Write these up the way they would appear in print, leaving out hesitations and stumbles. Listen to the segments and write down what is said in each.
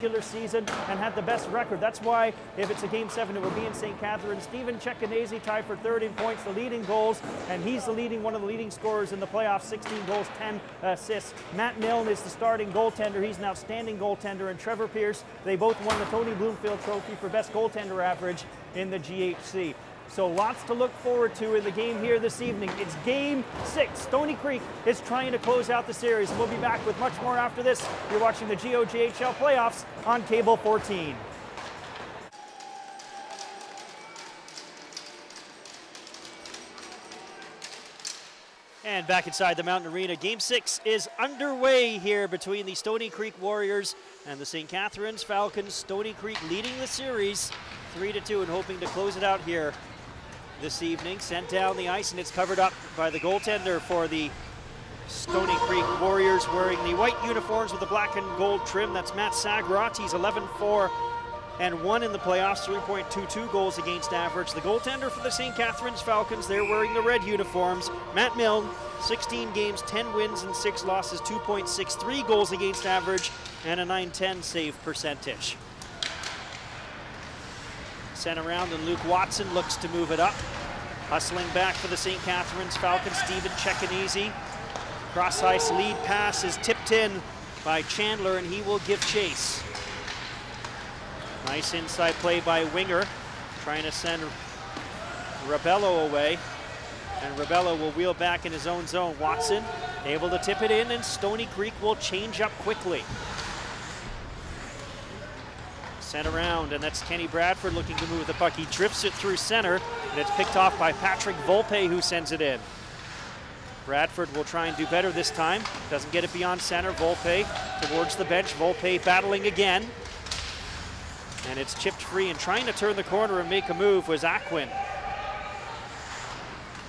regular season and had the best record. That's why if it's a Game 7, it will be in St. Catharines. Stephen Ceccanese tied for third in points, the leading goals, and he's one of the leading scorers in the playoffs, 16 goals, 10 assists. Matt Milne is the starting goaltender. He's an outstanding goaltender, and Trevor Pierce, they both won the Tony Bloomfield Trophy for best goaltender average in the GHC. So lots to look forward to in the game here this evening. It's Game 6. Stoney Creek is trying to close out the series. We'll be back with much more after this. You're watching the GOJHL playoffs on Cable 14. And back inside the Mountain Arena, Game 6 is underway here between the Stoney Creek Warriors and the St. Catharines Falcons. Stoney Creek leading the series 3-2 and hoping to close it out here this evening. Sent down the ice, and it's covered up by the goaltender for the Stoney Creek Warriors, wearing the white uniforms with the black and gold trim. That's Matt Sagrott. He's 11-4 and 1 in the playoffs, 3.22 goals against average. The goaltender for the St. Catharines Falcons, they're wearing the red uniforms. Matt Milne, 16 games, 10 wins and 6 losses, 2.63 goals against average, and a .910 save percentage. Sent around, and Luke Watson looks to move it up. Hustling back for the St. Catharines Falcons, Stephen Ceccanese. Cross-ice lead pass is tipped in by Chandler, and he will give chase. Nice inside play by Winger, trying to send Rebello away. And Rebello will wheel back in his own zone. Watson able to tip it in, and Stoney Creek will change up quickly. Sent around, and that's Kenny Bradford looking to move the puck. He drifts it through center, and it's picked off by Patrick Volpe, who sends it in. Bradford will try and do better this time. Doesn't get it beyond center. Volpe towards the bench. Volpe battling again. And it's chipped free, and trying to turn the corner and make a move was Aquin.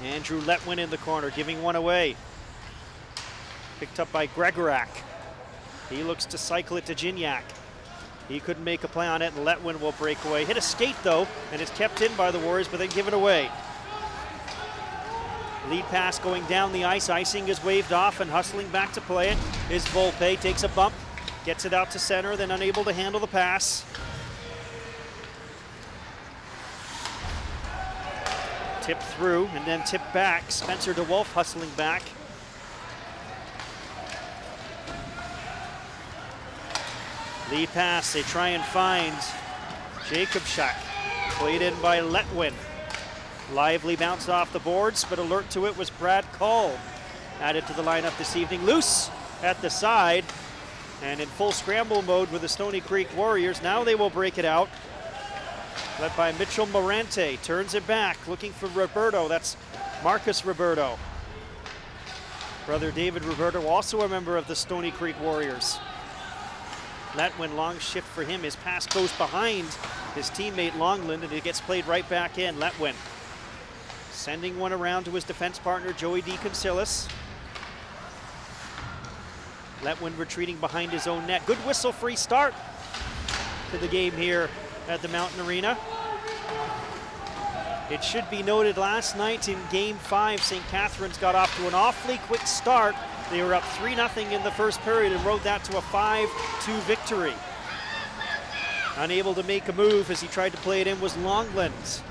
Andrew Letwin in the corner, giving one away. Picked up by Gregorak. He looks to cycle it to Gignac. He couldn't make a play on it, and Letwin will break away. Hit a skate, though, and it's kept in by the Warriors, but then given away. Lead pass going down the ice. Icing is waved off, and hustling back to play it is Volpe. Takes a bump, gets it out to center, then unable to handle the pass. Tipped through, and then tipped back. Spencer DeWolf hustling back. Lead pass, they try and find Jacobchuk. Played in by Letwin. Lively bounce off the boards, but alert to it was Brad Call. Added to the lineup this evening. Loose at the side, and in full scramble mode with the Stoney Creek Warriors. Now they will break it out. Led by Mitchell Morante, turns it back, looking for Roberto. That's Marcus Roberto. Brother David Roberto, also a member of the Stoney Creek Warriors. Letwin, long shift for him. His pass goes behind his teammate Longland, and it gets played right back in. Letwin sending one around to his defense partner, Joey DeConcilis. Letwin retreating behind his own net. Good whistle-free start to the game here at the Mountain Arena. It should be noted last night in Game 5, St. Catharines got off to an awfully quick start. They were up 3-0 in the first period and rode that to a 5-2 victory. Unable to make a move as he tried to play it in was Longland.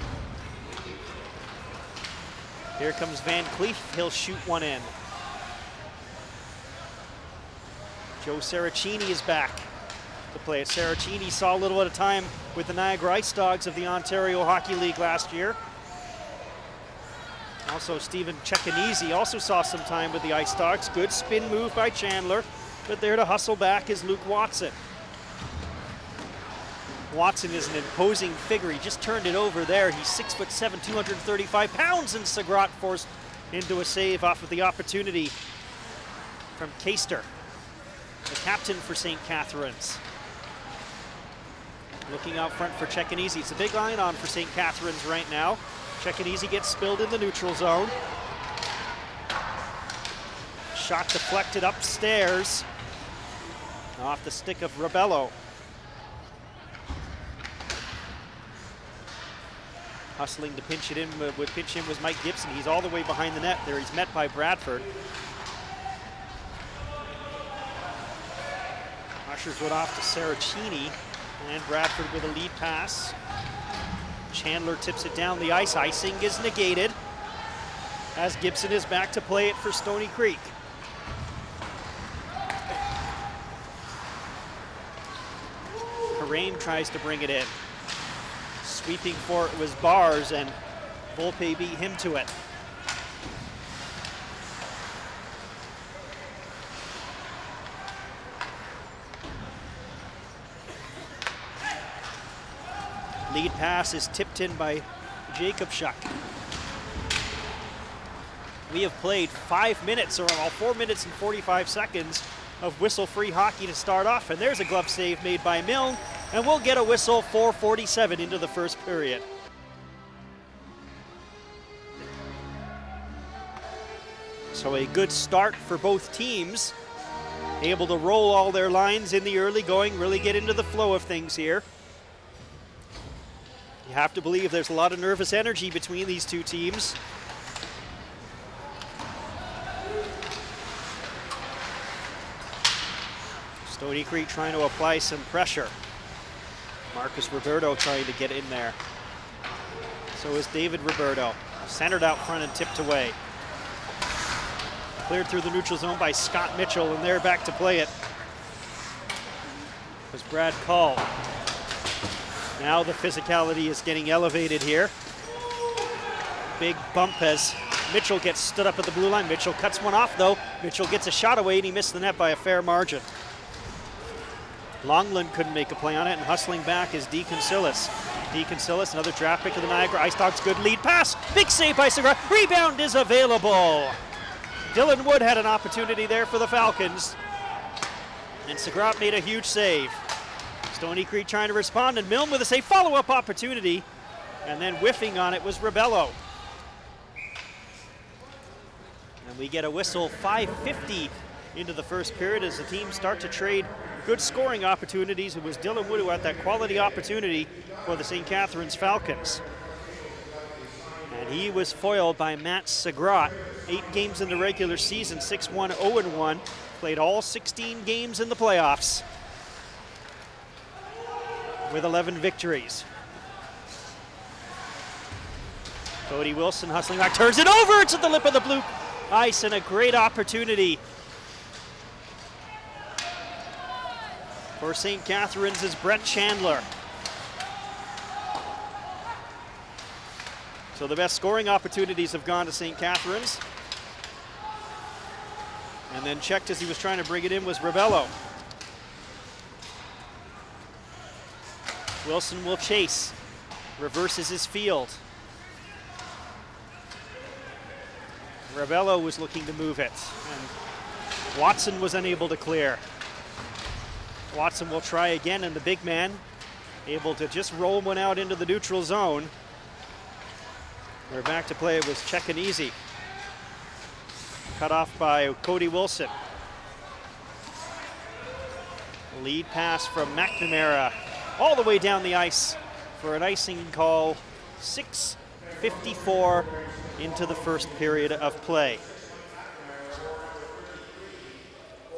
Here comes Van Cleef, he'll shoot one in. Joe Saracini is back to play it. Saracini saw a little at a time with the Niagara Ice Dogs of the Ontario Hockey League last year. Also, Stephen Ceccanese also saw some time with the Ice Dogs. Good spin move by Chandler, but there to hustle back is Luke Watson. Watson is an imposing figure. He just turned it over there. He's 6'7", 235 pounds, and Sagrott forced into a save off of the opportunity from Keister, the captain for St. Catharines. Looking out front for Ceccanese. It's a big line on for St. Catharines right now. Ceccanese gets spilled in the neutral zone. Shot deflected upstairs off the stick of Rebello. Hustling to pinch it in, would pinch in was Mike Gibson. He's all the way behind the net there. He's met by Bradford. Archer's one off to Saracini, and Bradford with a lead pass. Chandler tips it down the ice. Icing is negated as Gibson is back to play it for Stoney Creek. Karain tries to bring it in. Sweeping for it was Bars, and Volpe beat him to it. Lead pass is tipped in by Jacobchuk. We have played 5 minutes, or 4 minutes and 45 seconds of whistle-free hockey to start off, and there's a glove save made by Milne, and we'll get a whistle 4:47 into the first period. So a good start for both teams, able to roll all their lines in the early going, really get into the flow of things here. You have to believe there's a lot of nervous energy between these two teams. Stoney Creek trying to apply some pressure. Marcus Roberto trying to get in there. So is David Roberto. Centered out front and tipped away. Cleared through the neutral zone by Scott Mitchell, and they're back to play it. It was Brad Call. Now the physicality is getting elevated here. Big bump as Mitchell gets stood up at the blue line. Mitchell cuts one off though. Mitchell gets a shot away and he missed the net by a fair margin. Longland couldn't make a play on it, and hustling back is Deacon Sillis. Deacon Sillis, another draft pick of the Niagara Ice Dogs, good lead pass. Big save by Sagrott. Rebound is available. Dylan Wood had an opportunity there for the Falcons, and Sagrott made a huge save. Stoney Creek trying to respond, and Milne with a save, follow-up opportunity, and then whiffing on it was Rebello. And we get a whistle 5:50 into the first period as the teams start to trade good scoring opportunities. It was Dylan Wood who had that quality opportunity for the St. Catharines Falcons. And he was foiled by Matt Sagrott. 8 games in the regular season, 6-1, 0-1. Played all 16 games in the playoffs with 11 victories. Cody Wilson hustling back, turns it over to the lip of the blue ice, and a great opportunity for St. Catharines is Brett Chandler. So the best scoring opportunities have gone to St. Catharines. And then checked as he was trying to bring it in was Rebello. Wilson will chase, reverses his field. Rebello was looking to move it, and Watson was unable to clear. Watson will try again, and the big man able to just roll one out into the neutral zone. We're back to play. It was Cecchinizi. Cut off by Cody Wilson. Lead pass from McNamara all the way down the ice for an icing call. 6:54 into the first period of play.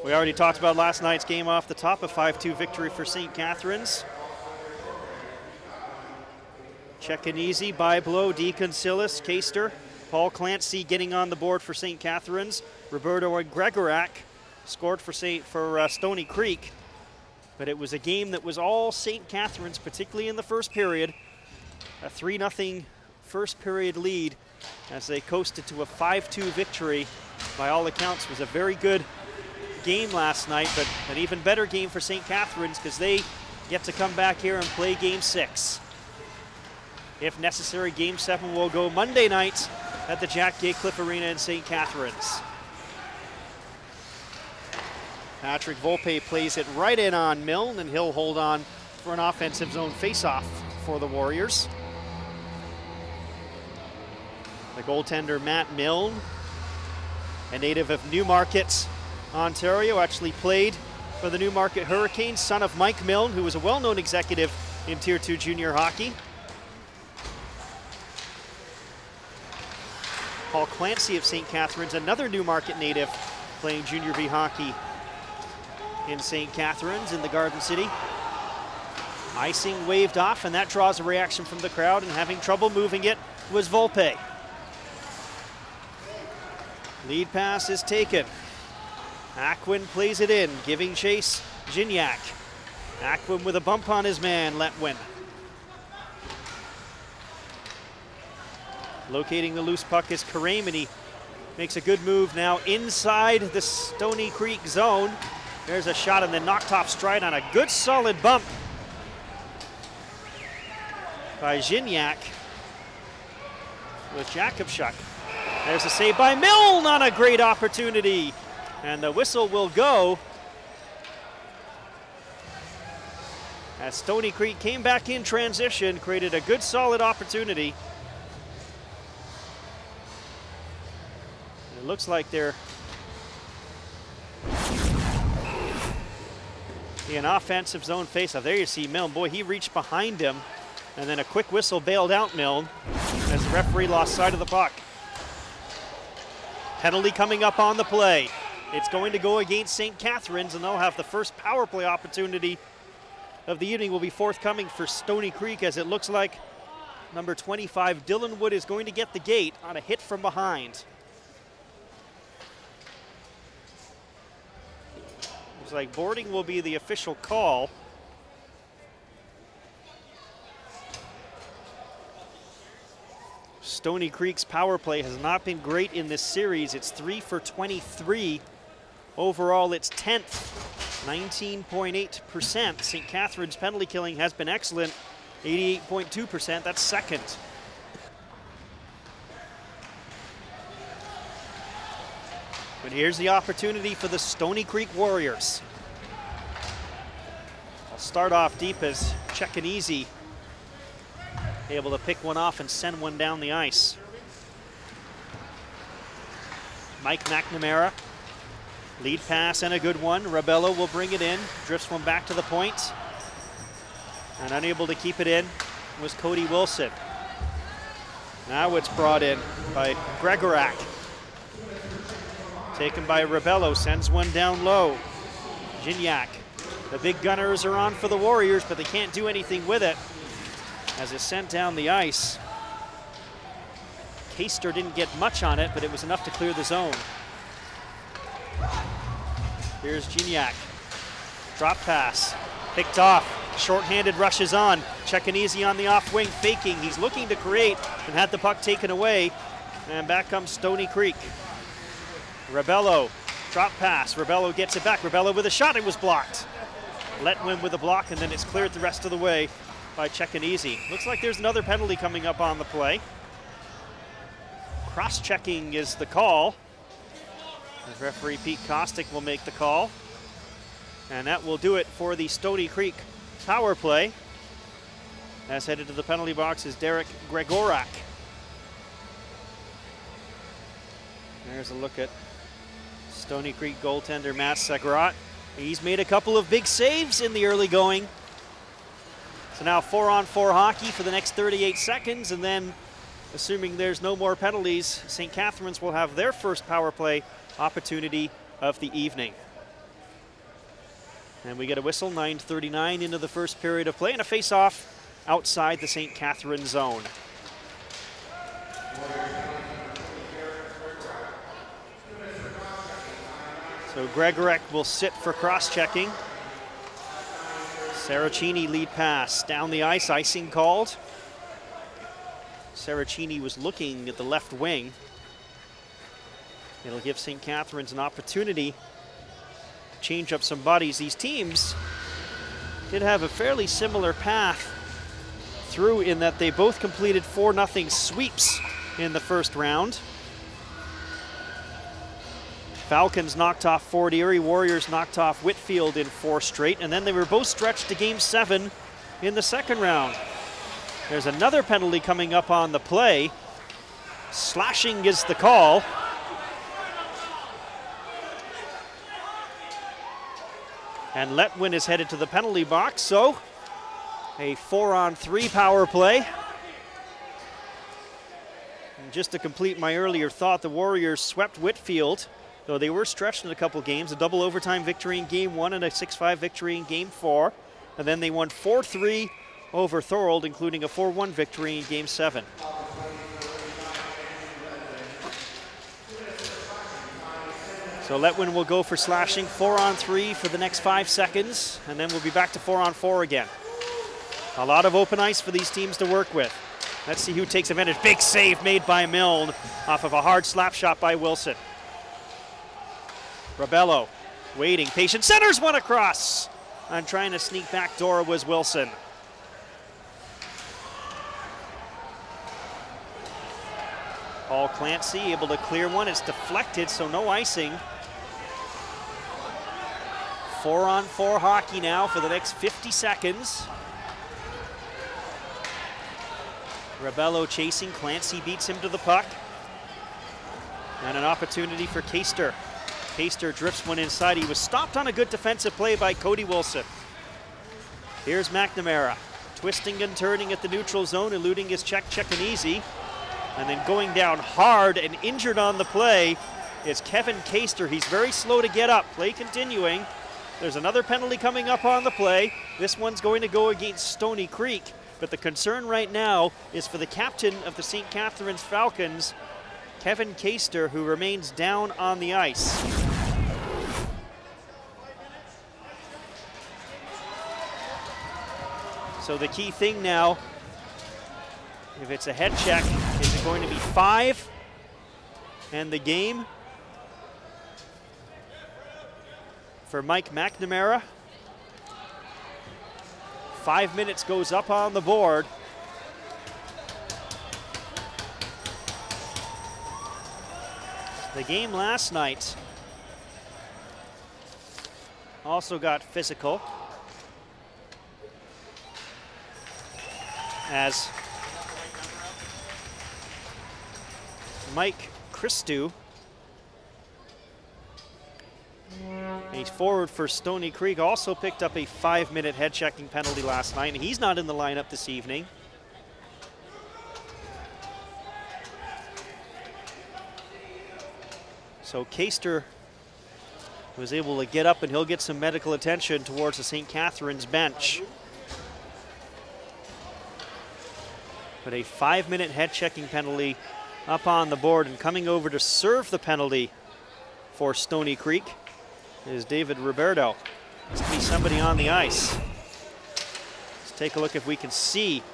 We already talked about last night's game off the top, a 5-2 victory for St. Catharines. Cecchinizi, Byblow, Deacon Sillis, Caster, Paul Clancy getting on the board for St. Catharines. Roberto and Gregorak scored for Stoney Creek. But it was a game that was all St. Catharines, particularly in the first period. A 3-0 first period lead as they coasted to a 5-2 victory. By all accounts, it was a very good game last night, but an even better game for St. Catharines because they get to come back here and play Game 6. If necessary, Game 7 will go Monday night at the Jack Gaycliffe Arena in St. Catharines. Patrick Volpe plays it right in on Milne, and he'll hold on for an offensive zone face-off for the Warriors. The goaltender Matt Milne, a native of Newmarket, Ontario, actually played for the Newmarket Hurricanes, son of Mike Milne, who was a well-known executive in Tier 2 junior hockey. Paul Clancy of St. Catharines, another Newmarket native, playing junior B hockey in St. Catharines in the Garden City. Icing waved off, and that draws a reaction from the crowd, and having trouble moving it was Volpe. Lead pass is taken. Aquin plays it in, giving chase Gignac. Aquin with a bump on his man, Letwin. Locating the loose puck is Kareem, and he makes a good move now inside the Stoney Creek zone. There's a shot and then knocked off stride on a good solid bump by Gignac with Jakubczuk. There's a save by Milne on a great opportunity. And the whistle will go as Stoney Creek came back in transition, created a good solid opportunity. It looks like they're in offensive zone faceoff. There you see Milne. Boy, he reached behind him, and then a quick whistle bailed out Milne as the referee lost sight of the puck. Penalty coming up on the play. It's going to go against St. Catharines, and they'll have the first power play opportunity of the evening will be forthcoming for Stoney Creek, as it looks like number 25, Dylan Wood, is going to get the gate on a hit from behind. Looks like boarding will be the official call. Stoney Creek's power play has not been great in this series. It's 3 for 23. Overall, it's 10th, 19.8%. St. Catharines' penalty killing has been excellent, 88.2%. That's second. But here's the opportunity for the Stoney Creek Warriors. I'll start off deep as Cecchinizi able to pick one off and send one down the ice. Mike McNamara, lead pass and a good one. Rabello will bring it in, drifts one back to the point, and unable to keep it in was Cody Wilson. Now it's brought in by Gregorak. Taken by Rabello, sends one down low. Gignac. The big gunners are on for the Warriors, but they can't do anything with it as it's sent down the ice. Caster didn't get much on it, but it was enough to clear the zone. Here's Gignac. Drop pass, picked off. Short-handed rushes on. Cecchinizi on the off wing, faking. He's looking to create and had the puck taken away. And back comes Stoney Creek. Rabello, drop pass. Rabello gets it back. Rabello with a shot, it was blocked. Letwin with a block, and then it's cleared the rest of the way by Cecchinizi. Looks like there's another penalty coming up on the play. Cross-checking is the call. As referee Pete Kostick will make the call. And that will do it for the Stoney Creek power play. As headed to the penalty box is Derek Gregorak. There's a look at Stoney Creek goaltender Matt Sagrott. He's made a couple of big saves in the early going. So now 4-on-4 hockey for the next 38 seconds, and then assuming there's no more penalties, St. Catharines will have their first power play opportunity of the evening. And we get a whistle, 9:39 into the first period of play, and a face-off outside the St. Catharines zone. So Gregorak will sit for cross-checking. Saracini lead pass down the ice, icing called. Saracini was looking at the left wing. It'll give St. Catharines an opportunity to change up some bodies. These teams did have a fairly similar path through in that they both completed 4-0 sweeps in the first round. Falcons knocked off Fort Erie, Warriors knocked off Whitfield in 4 straight, and then they were both stretched to Game 7 in the second round. There's another penalty coming up on the play. Slashing is the call. And Letwin is headed to the penalty box, so a 4-on-3 power play. And just to complete my earlier thought, the Warriors swept Whitfield though they were stretched in a couple games, a double overtime victory in Game 1 and a 6-5 victory in Game 4. And then they won 4-3 over Thorold, including a 4-1 victory in Game 7. So Letwin will go for slashing, 4-on-3 for the next 5 seconds, and then we'll be back to 4-on-4 again. A lot of open ice for these teams to work with. Let's see who takes advantage. Big save made by Milne off of a hard slap shot by Wilson. Rabello waiting, patient, centers one across. And trying to sneak back door was Wilson. Paul Clancy able to clear one. It's deflected, so no icing. 4-on-4 hockey now for the next 50 seconds. Rabello chasing, Clancy beats him to the puck. And an opportunity for Keister. Keister drifts one inside. He was stopped on a good defensive play by Cody Wilson. Here's McNamara, twisting and turning at the neutral zone, eluding his checking easy. And then going down hard and injured on the play is Kevin Keister. He's very slow to get up. Play continuing. There's another penalty coming up on the play. This one's going to go against Stoney Creek. But the concern right now is for the captain of the St. Catharines Falcons, Kevin Keister, who remains down on the ice. So the key thing now, if it's a head check, is it going to be 5 and the game for Mike McNamara? 5 minutes goes up on the board. The game last night also got physical as Mike Christou, he's forward for Stoney Creek, also picked up a 5-minute head-checking penalty last night, and he's not in the lineup this evening. So Keister was able to get up, and he'll get some medical attention towards the St. Catharines bench. But a 5-minute head-checking penalty up on the board, and coming over to serve the penalty for Stoney Creek is David Roberto. Must be somebody on the ice. Let's take a look if we can see.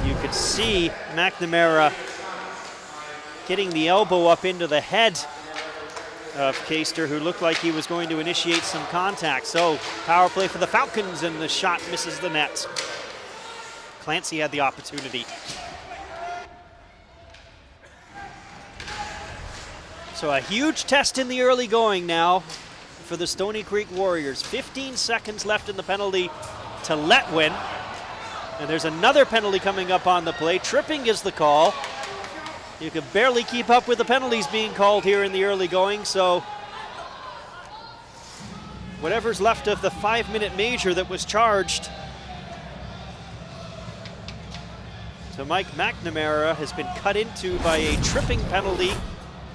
You could see McNamara getting the elbow up into the head of Keister, who looked like he was going to initiate some contact. So power play for the Falcons, and the shot misses the net. Clancy had the opportunity. So a huge test in the early going now for the Stoney Creek Warriors. 15 seconds left in the penalty to Letwin. And there's another penalty coming up on the play. Tripping is the call. You can barely keep up with the penalties being called here in the early going, so whatever's left of the 5-minute major that was charged to Mike McNamara has been cut into by a tripping penalty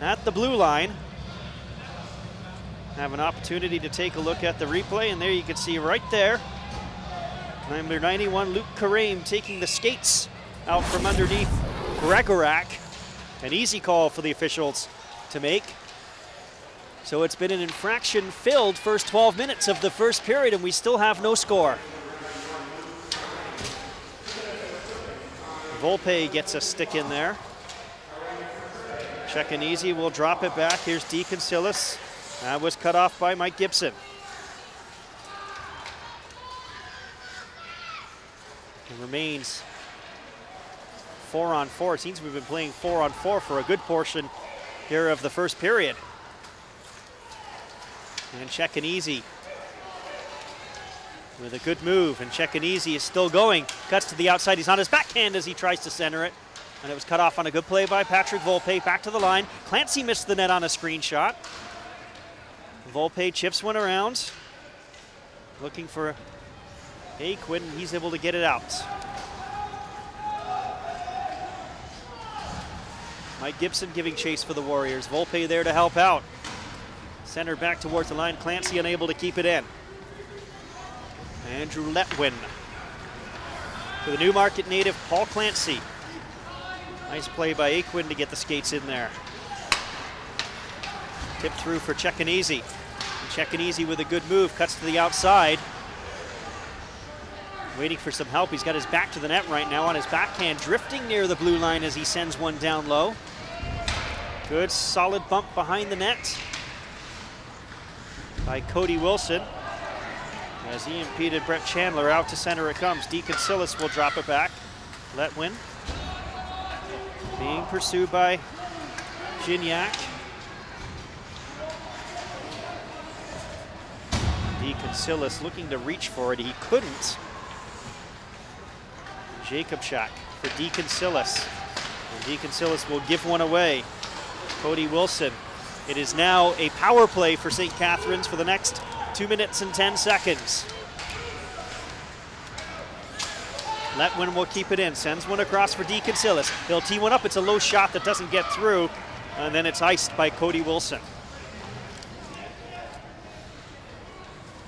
at the blue line. Have an opportunity to take a look at the replay, and there you can see right there, number 91, Luke Karame, taking the skates out from underneath Gregorak. An easy call for the officials to make. So it's been an infraction-filled first 12 minutes of the first period, and we still have no score. Volpe gets a stick in there. Checking easy, will drop it back. Here's DeConcilis. That was cut off by Mike Gibson. It remains 4-on-4. It seems we've been playing 4-on-4 for a good portion here of the first period. And checking easy with a good move, and checking easy is still going. Cuts to the outside. He's on his backhand as he tries to center it. And it was cut off on a good play by Patrick Volpe. Back to the line. Clancy missed the net on a screen shot. Volpe chips one around. Looking for Aquin. He's able to get it out. Mike Gibson giving chase for the Warriors. Volpe there to help out. Center back towards the line. Clancy unable to keep it in. Andrew Letwin to the Newmarket native Paul Clancy. Nice play by Aquin to get the skates in there. Tip through for Ceccanese. Ceccanese with a good move, cuts to the outside. Waiting for some help. He's got his back to the net right now on his backhand, drifting near the blue line as he sends one down low. Good solid bump behind the net by Cody Wilson. As he impeded Brett Chandler, out to center it comes. Deacon Sillis will drop it back. Letwin being pursued by Gignac. Deacon Sillis looking to reach for it. He couldn't. Jacob Shack for Deacon Sillis. And Deacon Sillis will give one away. Cody Wilson. It is now a power play for St. Catharines for the next 2 minutes and 10 seconds. Letwin will keep it in. Sends one across for Deacon Sillis. He'll tee one up. It's a low shot that doesn't get through. And then it's iced by Cody Wilson.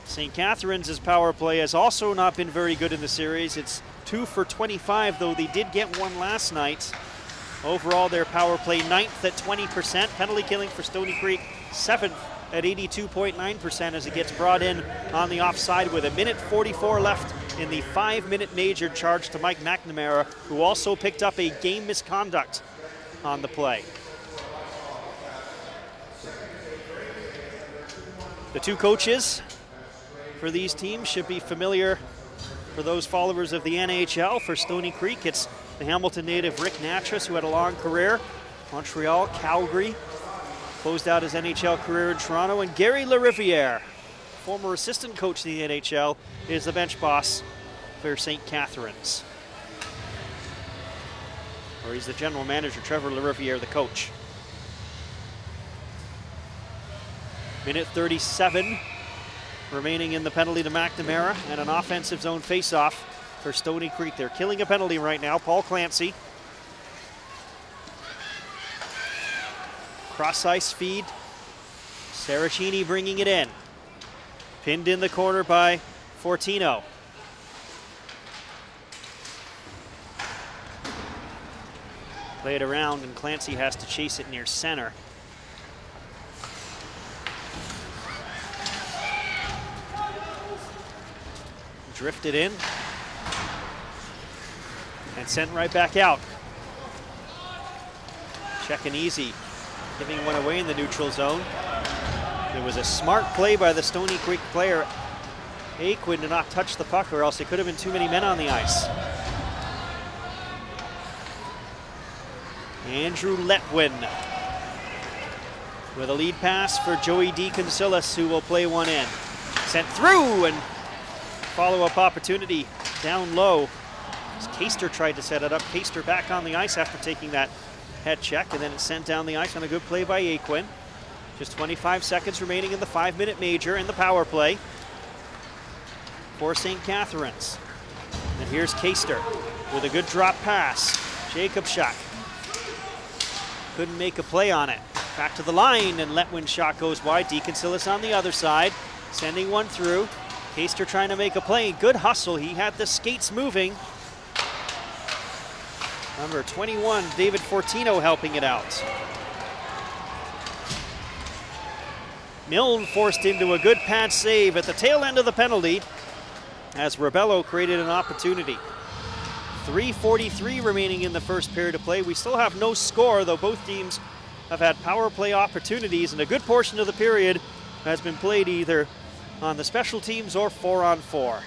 St. Catharines' power play has also not been very good in the series. It's 2 for 25, though they did get one last night. Overall, their power play 9th at 20%. Penalty killing for Stoney Creek 7th at 82.9% as it gets brought in on the offside with 1:44 left in the 5-minute major, charge to Mike McNamara, who also picked up a game misconduct on the play. The two coaches for these teams should be familiar for those followers of the NHL. For Stoney Creek, it's the Hamilton native Rick Natras, who had a long career. Montreal, Calgary, closed out his NHL career in Toronto. And Gary Lariviere, former assistant coach in the NHL, is the bench boss for St. Catharines. Or he's the general manager, Trevor Lariviere, the coach. Minute 37 remaining in the penalty to McNamara, and an offensive zone face-off for Stoney Creek. They're killing a penalty right now. Paul Clancy. Cross-ice feed. Saracini bringing it in. Pinned in the corner by Fortino. Play it around, and Clancy has to chase it near center. Drifted in and sent right back out. Ceccanese giving one away in the neutral zone. It was a smart play by the Stoney Creek player Aquin to not touch the puck, or else it could have been too many men on the ice. Andrew Letwin with a lead pass for Joey Deacon Sillis, who will play one in. Sent through, and follow-up opportunity down low. As Keister tried to set it up. Keister back on the ice after taking that head check, and then it's sent down the ice on a good play by Aquin. Just 25 seconds remaining in the 5-minute major in the power play for St. Catharines. And here's Keister with a good drop pass. Jacob Shack couldn't make a play on it. Back to the line, and Letwin's shot goes wide. Deacon Sillis on the other side, sending one through. Keister trying to make a play. Good hustle. He had the skates moving. Number 21, David Fortino, helping it out. Milne forced into a good pad save at the tail end of the penalty as Rebello created an opportunity. 3:43 remaining in the first period of play. We still have no score, though both teams have had power play opportunities, and a good portion of the period has been played either on the special teams or 4-on-4.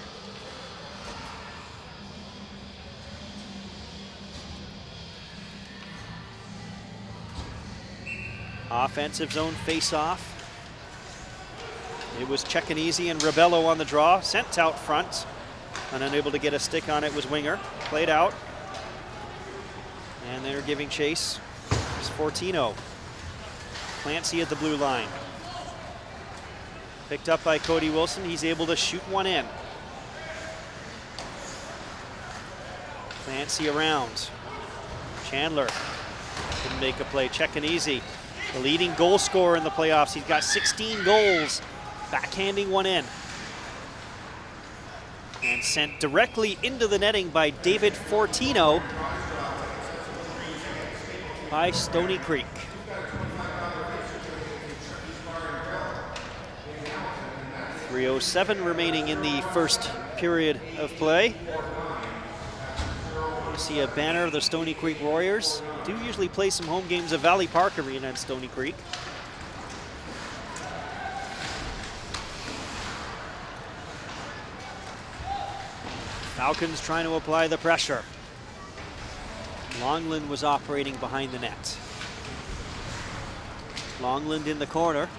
Offensive zone face-off. It was Ceccanese and Rebello on the draw. Sent out front, and unable to get a stick on it was Winger. Played out, and they're giving chase. It's Fortino. Clancy at the blue line. Picked up by Cody Wilson. He's able to shoot one in. Clancy around. Chandler Couldn't make a play. Checking easy. The leading goal scorer in the playoffs. He's got 16 goals. Backhanding one in. And sent directly into the netting by David Fortino by Stoney Creek. .307 remaining in the first period of play. You see a banner of the Stoney Creek Warriors. Do usually play some home games at Valley Park Arena in Stoney Creek. Falcons trying to apply the pressure. Longland was operating behind the net. Longland in the corner.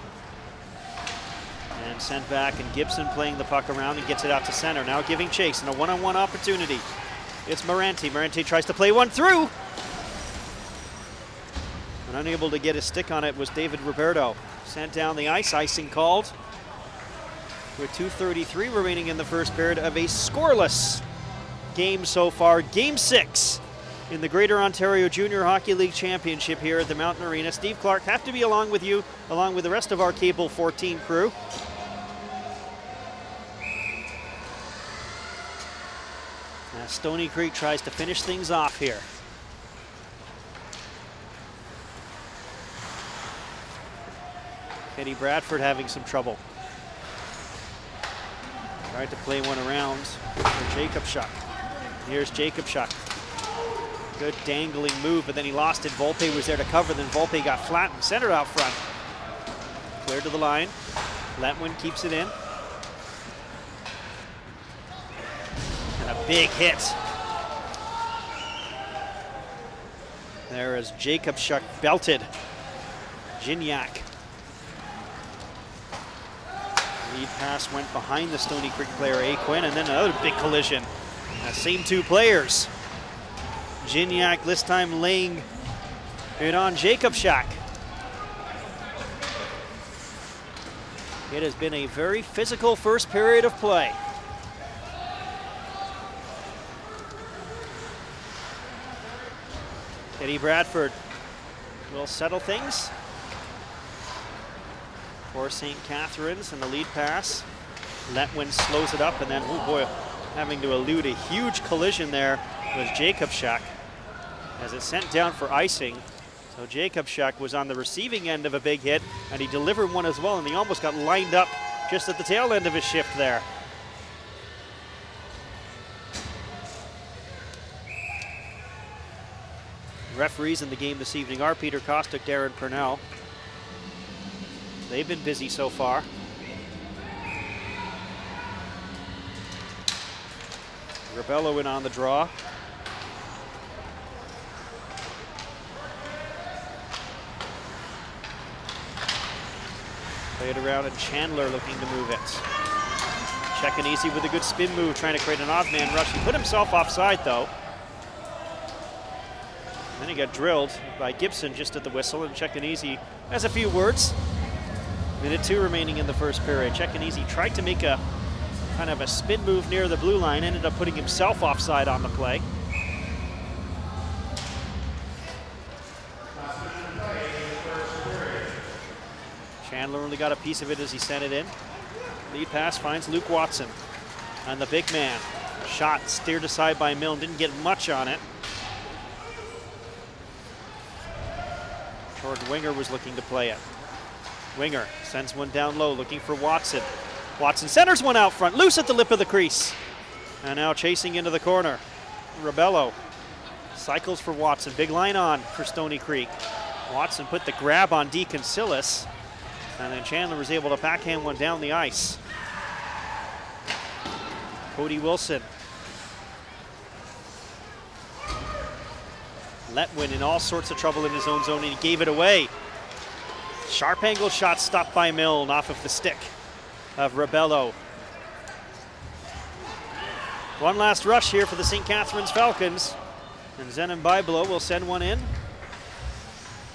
And sent back, and Gibson playing the puck around and gets it out to center. Now giving chase and a one-on-one opportunity. It's Moranti. Moranti tries to play one through. And unable to get his stick on it was David Roberto. Sent down the ice, icing called. With 2:33 remaining in the first period of a scoreless game so far. Game 6 in the Greater Ontario Junior Hockey League Championship here at the Mountain Arena. Steve Clark, have to be along with you, along with the rest of our Cable 14 crew. Now Stoney Creek tries to finish things off here. Eddie Bradford having some trouble. Tried to play one around for Jacob Schuck. Here's Jacob Schuck. Good dangling move, but then he lost it. Volpe was there to cover, then Volpe got flattened, centered out front. Cleared to the line. Letwin keeps it in. And a big hit. There is Jacob Schuck belted Gignac. Lead pass went behind the Stoney Creek player, A. Quinn, and then another big collision. Same two players. Gignac this time laying it on Jacob Schuck. It has been a very physical first period of play. Eddie Bradford will settle things for St. Catharines, and the lead pass. Letwin slows it up, and then, oh boy, having to elude a huge collision there was Jacob Schuck as it's sent down for icing. So Jacob Schuck was on the receiving end of a big hit, and he delivered one as well, and he almost got lined up just at the tail end of his shift there. Referees in the game this evening are Peter Kostick, Darren Purnell. They've been busy so far. Rebello in on the draw. Play it around, and Chandler looking to move it. Checking easy with a good spin move, trying to create an odd man rush. He put himself offside though. Then he got drilled by Gibson just at the whistle, and Checking easy has a few words. Minute 2 remaining in the first period. Checking easy tried to make a kind of a spin move near the blue line, ended up putting himself offside on the play. Chandler only got a piece of it as he sent it in. Lead pass finds Luke Watson. And the big man. Shot steered aside by Milne, didn't get much on it. Jordan Winger was looking to play it. Winger sends one down low, looking for Watson. Watson centers one out front, loose at the lip of the crease. And now chasing into the corner. Rebello cycles for Watson. Big line on for Stoney Creek. Watson put the grab on Deacon Sillis. And then Chandler was able to backhand one down the ice. Cody Wilson. Letwin in all sorts of trouble in his own zone, and he gave it away. Sharp angle shot stopped by Milne off of the stick of Rebello. One last rush here for the St. Catharines Falcons. And Zenon Biblo will send one in.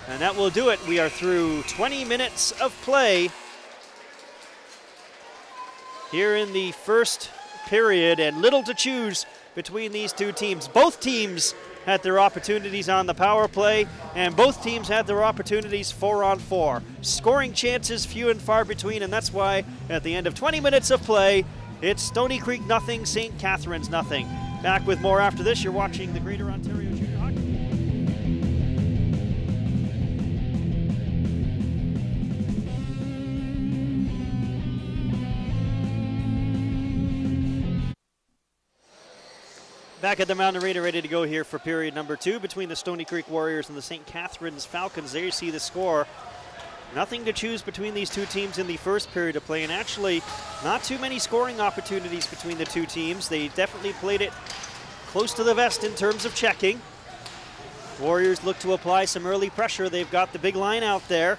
And that will do it. We are through 20 minutes of play here in the first period, and little to choose between these two teams. Both teams had their opportunities on the power play, and both teams had their opportunities 4-on-4. Scoring chances few and far between, and that's why at the end of 20 minutes of play, it's Stoney Creek nothing, St. Catharines nothing. Back with more after this. You're watching the Greater Ontario Junior Hockey. Back at the Mountain Arena, ready to go here for period number 2 between the Stoney Creek Warriors and the St. Catharines Falcons. There you see the score. Nothing to choose between these two teams in the first period of play, and actually not too many scoring opportunities between the two teams. They definitely played it close to the vest in terms of checking. Warriors look to apply some early pressure. They've got the big line out there.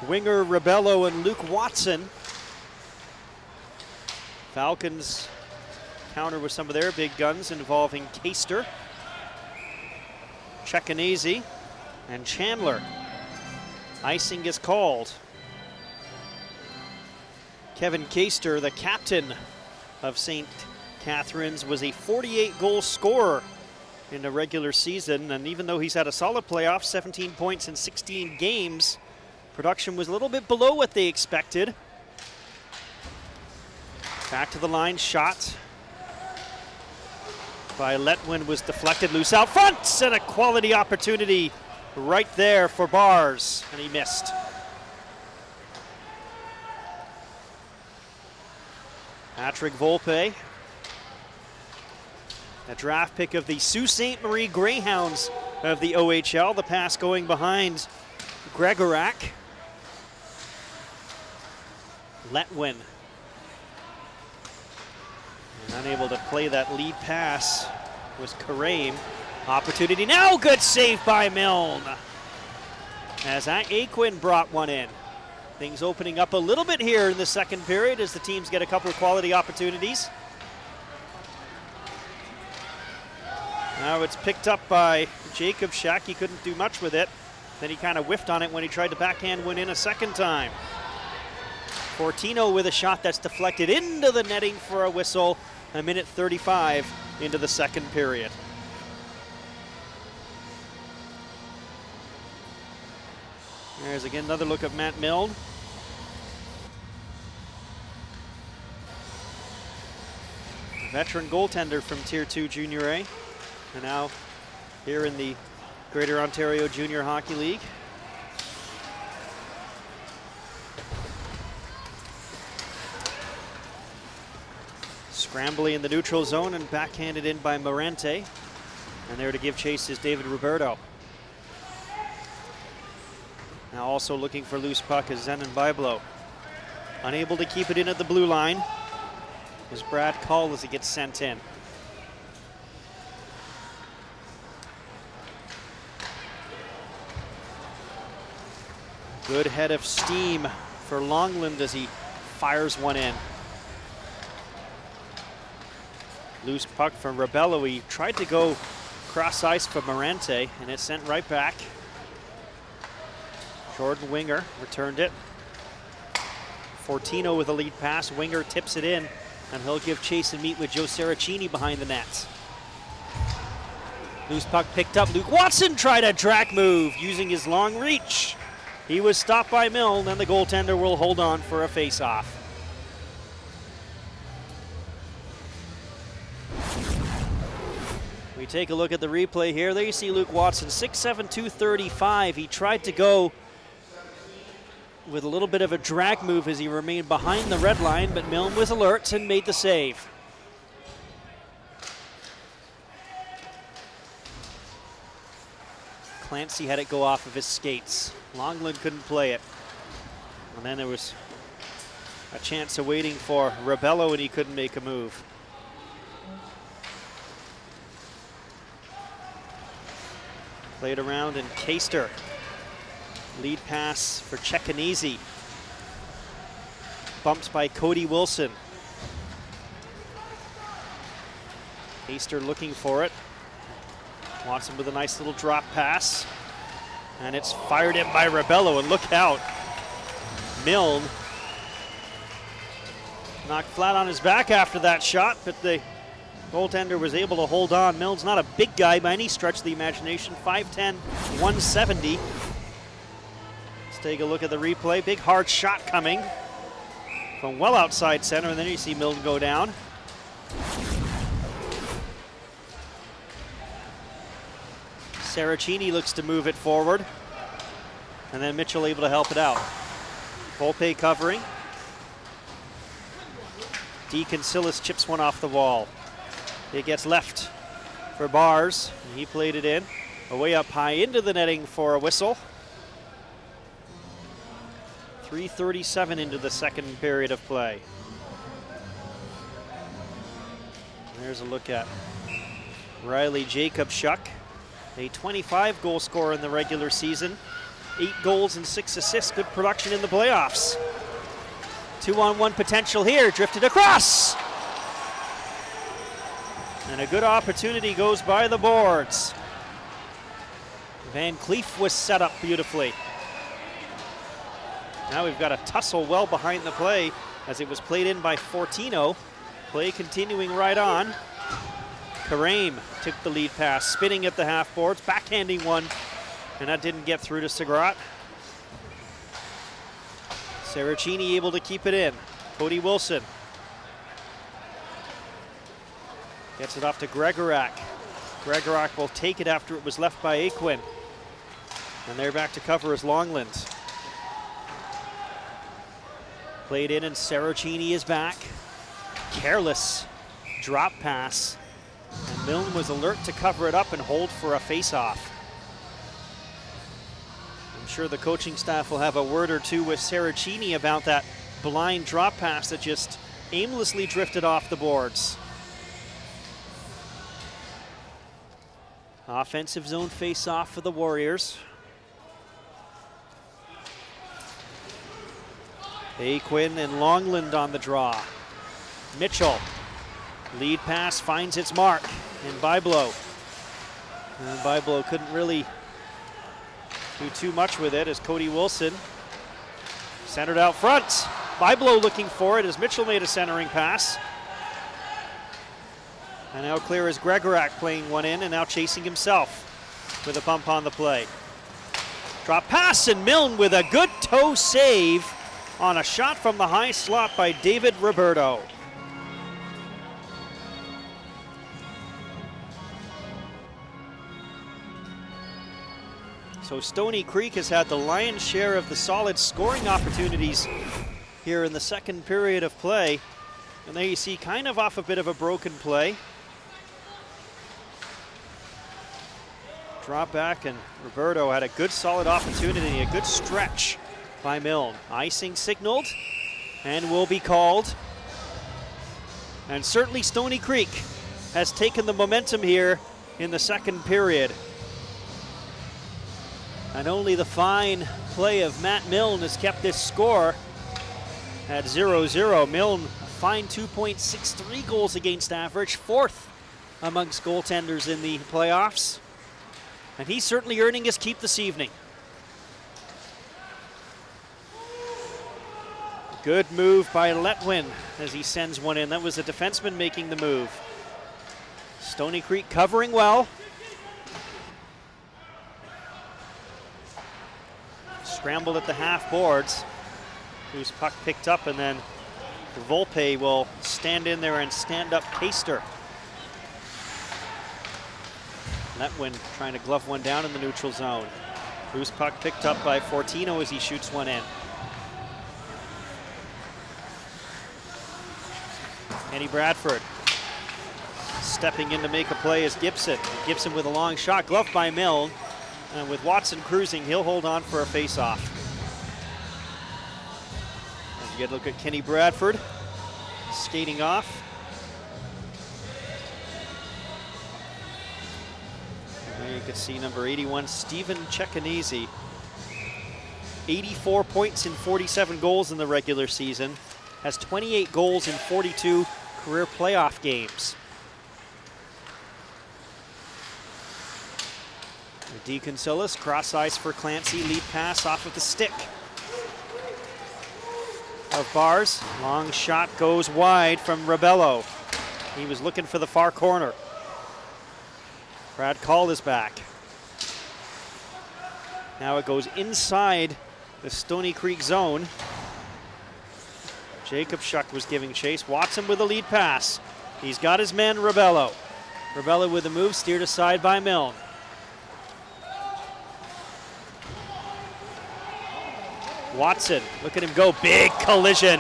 Winger Rebello and Luke Watson. Falcons counter with some of their big guns involving Caster, Cecchinese, and Chandler. Icing is called. Kevin Caster, the captain of St. Catharines, was a 48-goal scorer in the regular season, and even though he's had a solid playoff, 17 points in 16 games, production was a little bit below what they expected. Back to the line, shot by Letwin was deflected loose out front, and a quality opportunity right there for Bars, and he missed. Patrick Volpe, a draft pick of the Sault Ste. Marie Greyhounds of the OHL. The pass going behind Gregorak. Letwin. And unable to play that lead pass was Kareem. Opportunity now, good save by Milne. As Aquin brought one in. Things opening up a little bit here in the second period as the teams get a couple of quality opportunities. Now it's picked up by Jacob Shack. He couldn't do much with it. Then he kind of whiffed on it when he tried to backhand one in a second time. Fortino with a shot that's deflected into the netting for a whistle. A minute 35 into the second period. There's again another look at Matt Milne. A veteran goaltender from Tier 2 Junior A. And now here in the Greater Ontario Junior Hockey League. Scrambly in the neutral zone and backhanded in by Morente. And there to give chase is David Roberto. Now also looking for loose puck is Zenon Byblo. Unable to keep it in at the blue line is Brad Call as he gets sent in. Good head of steam for Longland as he fires one in. Loose puck from Rebello. He tried to go cross ice for Morente, and it's sent right back. Jordan Winger returned it. Fortino with a lead pass. Winger tips it in, and he'll give chase and meet with Joe Saracini behind the net. Loose puck picked up. Luke Watson tried a drag move using his long reach. He was stopped by Milne, and the goaltender will hold on for a face-off. We take a look at the replay here. There you see Luke Watson, 6'7", 235. He tried to go with a little bit of a drag move as he remained behind the red line, but Milne was alert and made the save. Clancy had it go off of his skates. Longland couldn't play it. And then there was a chance of waiting for Rebello, and he couldn't make a move. Played around, and Caster. Lead pass for Cecchinese. Bumped by Cody Wilson. Caster looking for it. Watson with a nice little drop pass. And it's fired in by Rebello, and look out. Milne knocked flat on his back after that shot, but the Goaltender was able to hold on. Milne's not a big guy by any stretch of the imagination. 5'10", 170. Let's take a look at the replay. Big hard shot coming from well outside center, and then you see Milne go down. Saracini looks to move it forward, and then Mitchell able to help it out. Volpe covering. DeConcilis chips one off the wall. It gets left for Bars, and he played it in. Away up high into the netting for a whistle. 3:37 into the second period of play. There's a look at Riley Jacobchuk, a 25 goal scorer in the regular season. 8 goals and 6 assists, good production in the playoffs. 2-on-1 potential here, drifted across. And a good opportunity goes by the boards. Van Cleef was set up beautifully. Now we've got a tussle well behind the play as it was played in by Fortino. Play continuing right on. Kareem took the lead pass, spinning at the half boards, backhanding one, and that didn't get through to Sagrott. Saracini able to keep it in. Cody Wilson gets it off to Gregorak. Gregorak will take it after it was left by Aquin. And they're back to cover as Longland. Played in, and Saracini is back. Careless drop pass. And Milne was alert to cover it up and hold for a face-off. I'm sure the coaching staff will have a word or two with Saracini about that blind drop pass that just aimlessly drifted off the boards. Offensive zone face-off for the Warriors. Aquin and Longland on the draw. Mitchell, lead pass finds its mark in Byblow. And Byblow couldn't really do too much with it as Cody Wilson centered out front. Byblow looking for it as Mitchell made a centering pass. And now clear as Gregorak playing one in and now chasing himself with a bump on the play. Drop pass, and Milne with a good toe save on a shot from the high slot by David Roberto. So Stoney Creek has had the lion's share of the solid scoring opportunities here in the second period of play. And there you see kind of off a bit of a broken play. Drop back, and Roberto had a good solid opportunity, a good stretch by Milne. Icing signaled and will be called. And certainly Stoney Creek has taken the momentum here in the second period. And only the fine play of Matt Milne has kept this score at 0-0. Milne, a fine 2.63 goals against average, 4th amongst goaltenders in the playoffs. And he's certainly earning his keep this evening. Good move by Letwin as he sends one in. That was a defenseman making the move. Stoney Creek covering well. Scrambled at the half boards. Whose puck picked up, and then Volpe will stand in there and stand up Caster. Letwin trying to glove one down in the neutral zone. Whose puck picked up by Fortino as he shoots one in. Kenny Bradford stepping in to make a play as Gibson. Gibson with a long shot, gloved by Milne. And with Watson cruising, he'll hold on for a face-off. As you get a look at Kenny Bradford skating off. And there you can see number 81, Stephen Ceccanese. 84 points in 47 goals in the regular season. Has 28 goals in 42 career playoff games. DeConcilis, cross ice for Clancy, lead pass off of the stick of Bars. Long shot goes wide from Rebello. He was looking for the far corner. Brad Call is back. Now it goes inside the Stoney Creek zone. Jacob Schuck was giving chase. Watson with a lead pass. He's got his man, Rebello. Rebello with a move, steered aside by Milne. Watson, look at him go, big collision.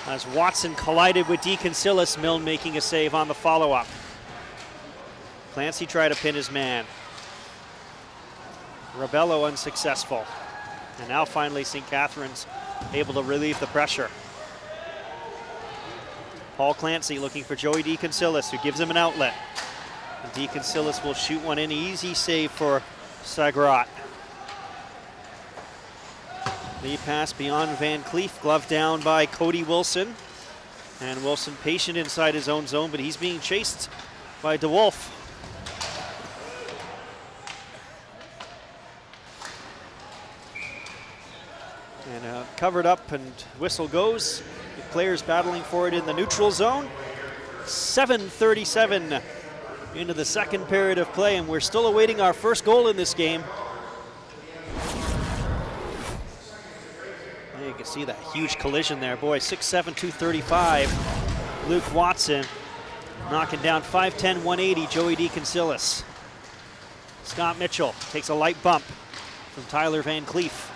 As Watson collided with DeConcilis, Milne making a save on the follow-up. Clancy tried to pin his man. Rebello unsuccessful. And now finally St. Catharines able to relieve the pressure. Paul Clancy looking for Joey DeConcilis, who gives him an outlet. And DeConcilis will shoot one in, easy save for Sagrott. Lead pass beyond Van Cleef, glove down by Cody Wilson. And Wilson patient inside his own zone, but he's being chased by DeWolf. And covered up, and whistle goes. The players battling for it in the neutral zone. 7:37 into the second period of play, and we're still awaiting our first goal in this game. You can see that huge collision there. Boy, 6'7", 235. Luke Watson knocking down 5'10", 180, Joey DeConcilis. Scott Mitchell takes a light bump from Tyler Van Cleef.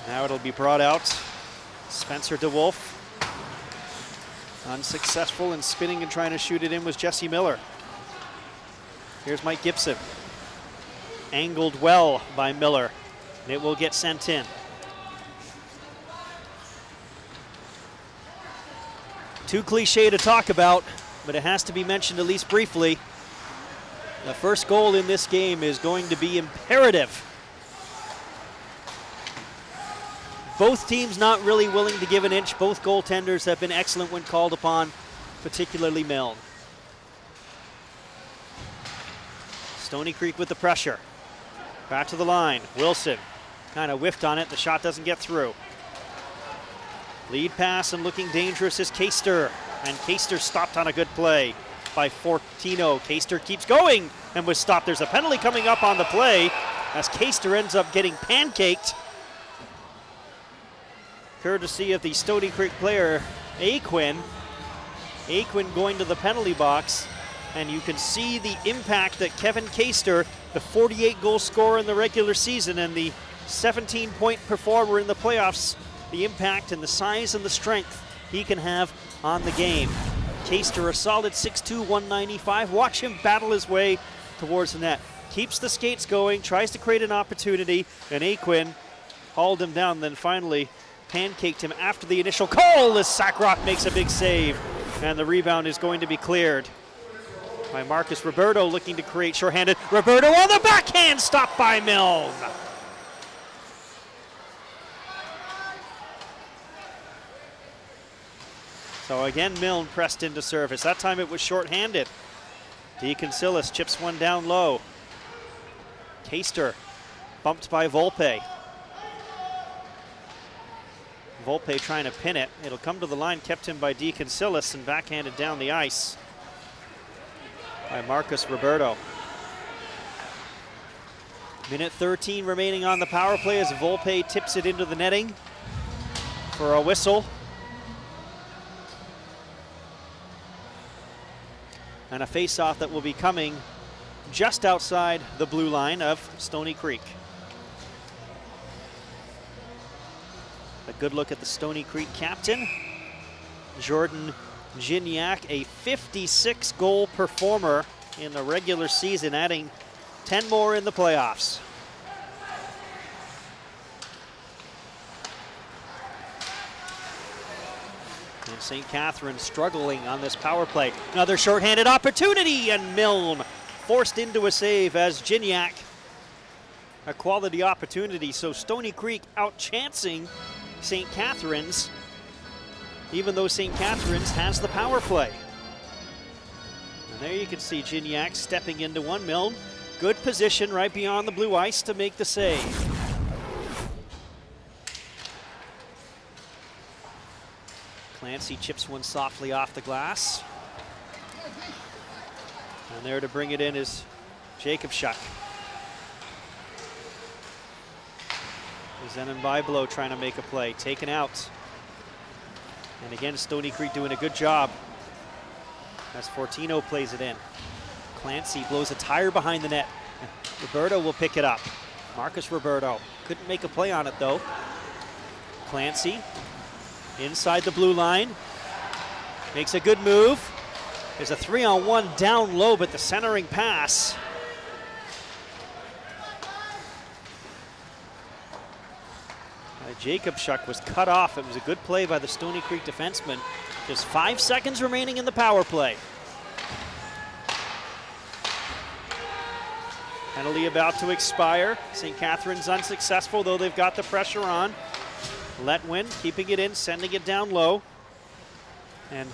Now it'll be brought out. Spencer DeWolf. Unsuccessful in spinning and trying to shoot it in was Jesse Miller. Here's Mike Gibson. Angled well by Miller. And it will get sent in. Too cliche to talk about, but it has to be mentioned at least briefly. The first goal in this game is going to be imperative. Both teams not really willing to give an inch. Both goaltenders have been excellent when called upon, particularly Milne. Stoney Creek with the pressure. Back to the line. Wilson kind of whiffed on it. The shot doesn't get through. Lead pass and looking dangerous is Keister. And Keister stopped on a good play by Fortino. Keister keeps going and was stopped. There's a penalty coming up on the play as Keister ends up getting pancaked. Courtesy of the Stoney Creek player, Aquin. Aquin going to the penalty box. And you can see the impact that Kevin Keister, the 48-goal scorer in the regular season and the 17-point performer in the playoffs, the impact and the size and the strength he can have on the game. Keister, a solid 6'2", 195. Watch him battle his way towards the net. Keeps the skates going, tries to create an opportunity, and Aquin hauled him down, then finally pancaked him after the initial call as Sagrott makes a big save. And the rebound is going to be cleared by Marcus Roberto, looking to create shorthanded. Roberto on the backhand, stopped by Milne. So again, Milne pressed into service. That time it was shorthanded. DeConcilis chips one down low. Keister bumped by Volpe. Volpe trying to pin it. It'll come to the line, kept him by DeConcilis, and backhanded down the ice by Marcus Roberto. Minute 13 remaining on the power play as Volpe tips it into the netting for a whistle. And a face-off that will be coming just outside the blue line of Stoney Creek. A good look at the Stoney Creek captain, Jordan Gignac, a 56-goal performer in the regular season, adding 10 more in the playoffs. And St. Catharines struggling on this power play. Another shorthanded opportunity, and Milne forced into a save as Gignac. A quality opportunity, so Stoney Creek outchancing St. Catharines, even though St. Catharines has the power play. And there you can see Gignac stepping into one. Milne, good position right beyond the blue ice to make the save. Clancy chips one softly off the glass. And there to bring it in is Jacob Schuck. Zenon Byblow trying to make a play, taken out. And again, Stoney Creek doing a good job as Fortino plays it in. Clancy blows a tire behind the net. Roberto will pick it up. Marcus Roberto couldn't make a play on it though. Clancy inside the blue line, makes a good move. There's a 3-on-1 down low, but the centering pass. Jacob Schuck was cut off. It was a good play by the Stoney Creek defenseman. Just 5 seconds remaining in the power play. Penalty about to expire. St. Catharines unsuccessful, though they've got the pressure on. Letwin keeping it in, sending it down low. And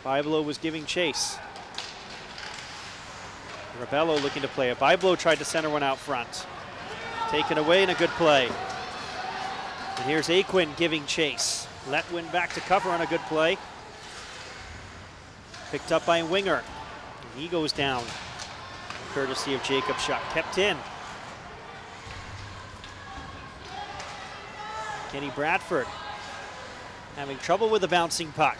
Byblow was giving chase. Rebello looking to play it. Byblow tried to center one out front. Taken away and a good play. And here's Aquin giving chase. Letwin back to cover on a good play. Picked up by Winger. And he goes down, courtesy of Jacob Schuck. Kept in. Kenny Bradford having trouble with the bouncing puck.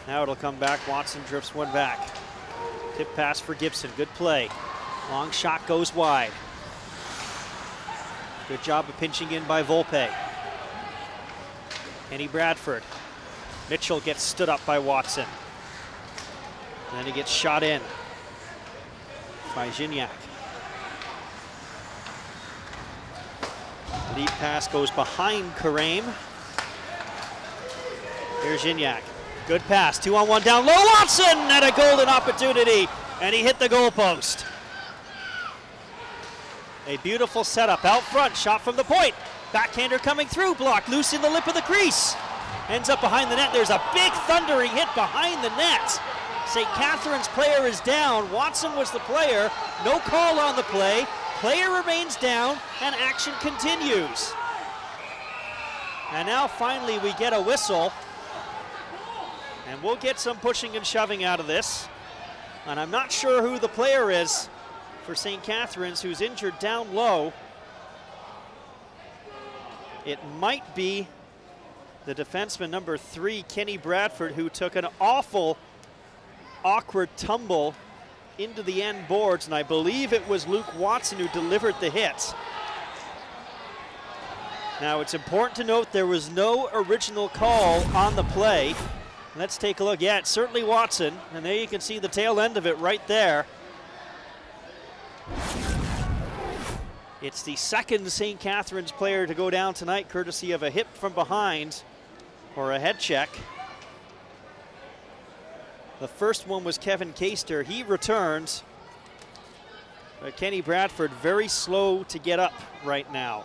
Now it'll come back. Watson drifts one back. Tip pass for Gibson. Good play. Long shot goes wide. Good job of pinching in by Volpe. Kenny Bradford. Mitchell gets stood up by Watson. And then he gets shot in by Gignac. Lead pass goes behind Kareem. Here's Gignac. Good pass, 2-on-1 down low. Watson had a golden opportunity, and he hit the goalpost. A beautiful setup out front, shot from the point. Backhander coming through, blocked loose in the lip of the crease. Ends up behind the net. There's a big thundering hit behind the net. St. Catharines' player is down. Watson was the player. No call on the play. Player remains down, and action continues. And now finally we get a whistle. And we'll get some pushing and shoving out of this. And I'm not sure who the player is for St. Catharines, who's injured down low. It might be the defenseman number 3, Kenny Bradford, who took an awful, awkward tumble into the end boards, and I believe it was Luke Watson who delivered the hit. Now it's important to note there was no original call on the play. Let's take a look. Yeah, it's certainly Watson, and there you can see the tail end of it right there. It's the second St. Catharines player to go down tonight, courtesy of a hit from behind or a head check. The first one was Kevin Caster. He returns. But Kenny Bradford very slow to get up right now.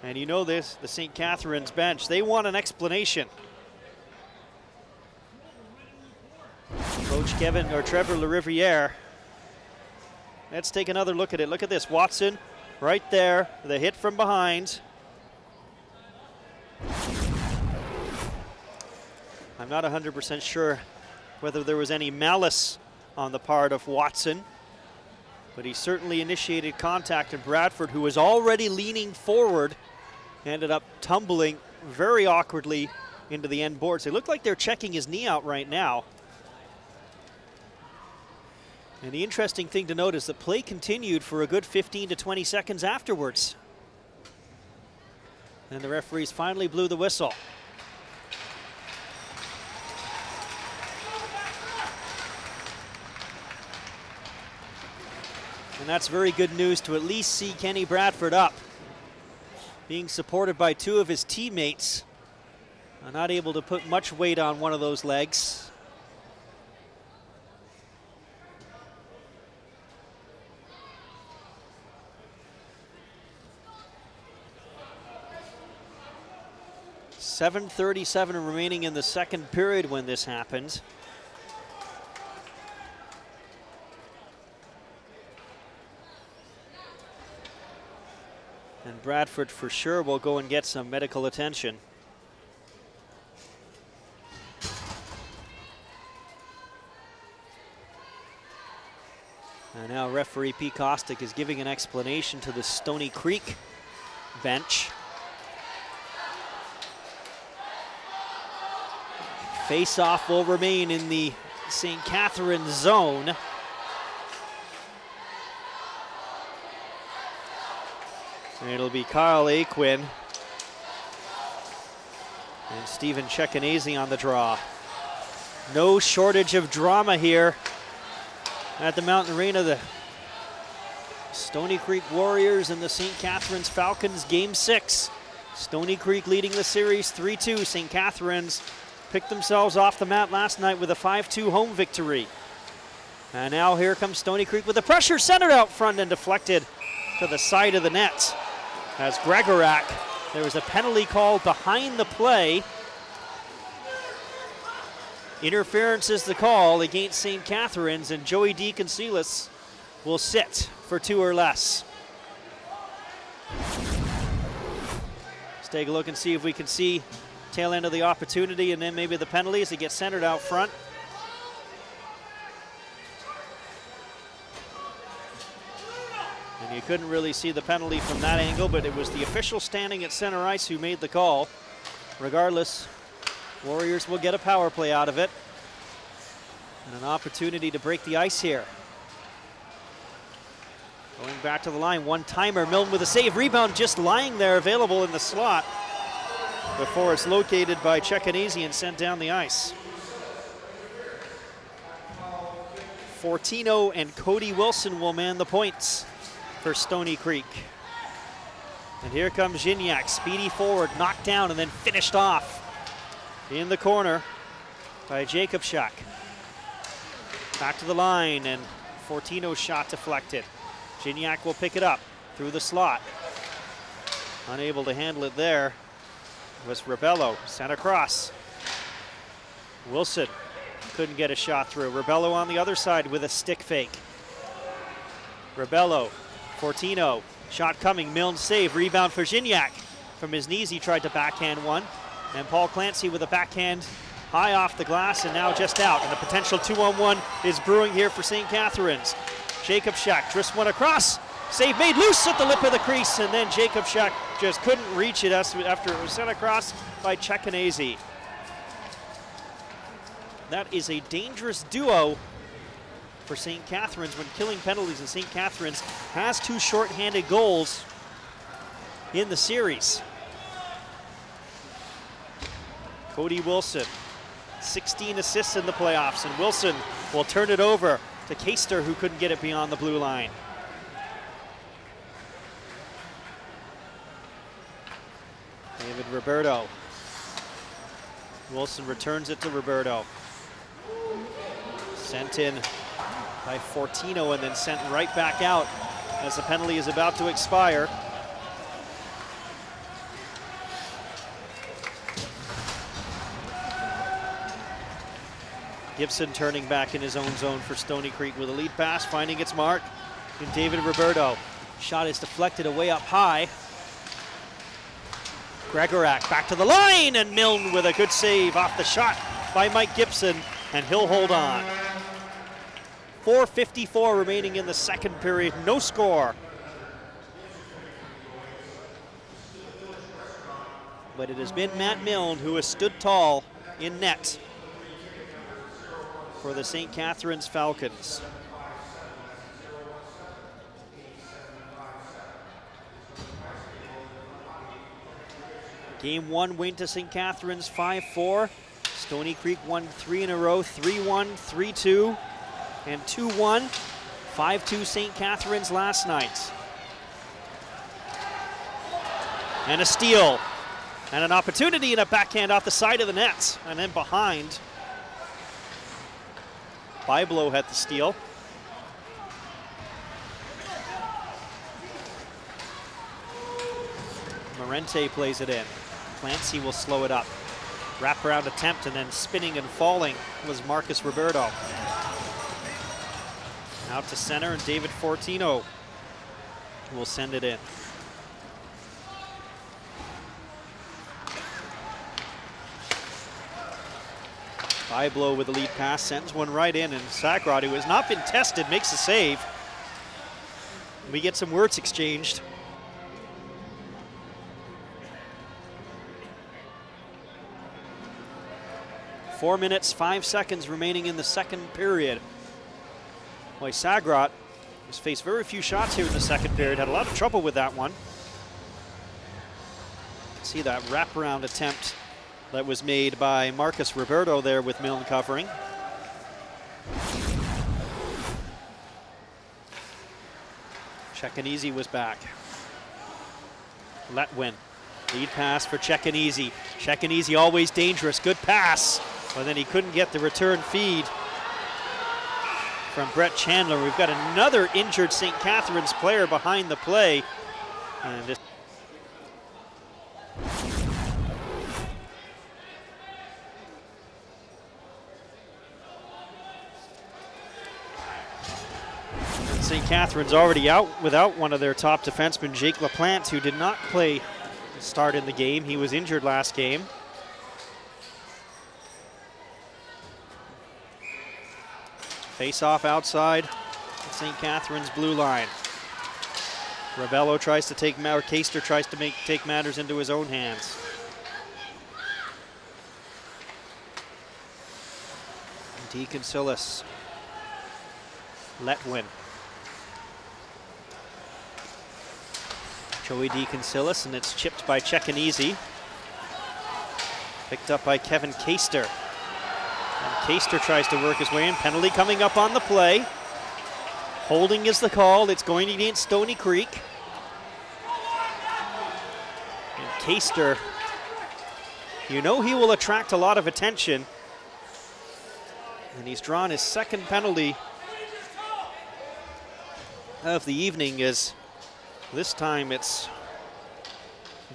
And you know this, the St. Catharines bench, they want an explanation. Coach Trevor LaRiviere. Let's take another look at it. Look at this, Watson right there, the hit from behind. I'm not 100% sure whether there was any malice on the part of Watson, but he certainly initiated contact, and Bradford, who was already leaning forward, ended up tumbling very awkwardly into the end boards. They look like they're checking his knee out right now. And the interesting thing to note is the play continued for a good 15 to 20 seconds afterwards. And the referees finally blew the whistle. And that's very good news to at least see Kenny Bradford up, being supported by 2 of his teammates. Not able to put much weight on one of those legs. .737 remaining in the second period when this happened. And Bradford for sure will go and get some medical attention. And now referee P. Kostick is giving an explanation to the Stoney Creek bench. Face-off will remain in the St. Catharines zone. And it'll be Kyle Aquin and Stephen Cecchinese on the draw. No shortage of drama here at the Mountain Arena. The Stoney Creek Warriors and the St. Catharines Falcons, Game 6. Stoney Creek leading the series 3-2. St. Catharines picked themselves off the mat last night with a 5-2 home victory. And now here comes Stoney Creek with the pressure centered out front and deflected to the side of the net. As Gregorak, there was a penalty called behind the play. Interference is the call against St. Catharines, and Joey DeConcilis will sit for 2 or less. Let's take a look and see if we can see tail end of the opportunity and then maybe the penalty as it gets centered out front. And you couldn't really see the penalty from that angle, but it was the official standing at center ice who made the call. Regardless, Warriors will get a power play out of it. And an opportunity to break the ice here. Going back to the line, one-timer, Milne with a save. Rebound just lying there available in the slot before it's located by Cecchinese and sent down the ice. Fortino and Cody Wilson will man the points for Stoney Creek. And here comes Gignac, speedy forward, knocked down and then finished off in the corner by Jacob Schack. Back to the line and Fortino's shot deflected. Gignac will pick it up through the slot. Unable to handle it there was Rebello, sent across. Wilson couldn't get a shot through. Rebello on the other side with a stick fake. Rebello, Fortino, shot coming, Milne save, rebound for Gignac. From his knees he tried to backhand one, and Paul Clancy with a backhand high off the glass and now just out. And a potential 2-on-1 is brewing here for St. Catharines. Jacob Schack drifts one across, save made loose at the lip of the crease, and then Jacob Schack just couldn't reach it after it was sent across by Cecchinese. That is a dangerous duo for St. Catharines when killing penalties, and St. Catharines has 2 short-handed goals in the series. Cody Wilson, 16 assists in the playoffs, and Wilson will turn it over to Kaster, who couldn't get it beyond the blue line. David Roberto. Wilson returns it to Roberto. Sent in by Fortino and then sent right back out as the penalty is about to expire. Gibson turning back in his own zone for Stoney Creek with a lead pass, finding its mark in David Roberto. Shot is deflected away up high. Gregorak back to the line, and Milne with a good save off the shot by Mike Gibson, and he'll hold on. 4:54 remaining in the second period, no score. But it has been Matt Milne who has stood tall in net for the St. Catharines Falcons. Game 1 win to St. Catharines 5-4. Stoney Creek won 3 in a row, 3-1, 3-2, and 2-1. 5-2 St. Catharines last night. And a steal. And an opportunity and a backhand off the side of the net. And then behind. Byblow had the steal. Morente plays it in. Clancy will slow it up. Wraparound attempt and then spinning and falling was Marcus Roberto. Out to center and David Fortino will send it in. Byblow with the lead pass, sends one right in, and Sagrott, who has not been tested, makes a save. We get some words exchanged. Four minutes, 5 seconds remaining in the second period. Boy, Sagrott has faced very few shots here in the second period, had a lot of trouble with that one. See that wraparound attempt that was made by Marcus Roberto there with Milne covering. Czekanese was back. Letwin, lead pass for Czekanese. Czekanese always dangerous, good pass. But then he couldn't get the return feed from Brett Chandler. We've got another injured St. Catharines player behind the play. And this St. Catharines already out without one of their top defensemen, Jake LaPlante, who did not play start in the game. He was injured last game. Face-off outside the St. Catharines blue line. Rebello tries to take, or Keister tries to take matters into his own hands. DeConcilis. Letwin. Joey DeConcilis, and it's chipped by Czekanese. Picked up by Kevin Keister. And Keister tries to work his way in. Penalty coming up on the play. Holding is the call. It's going against Stoney Creek. And Keister, you know he will attract a lot of attention. And he's drawn his second penalty of the evening, as this time it's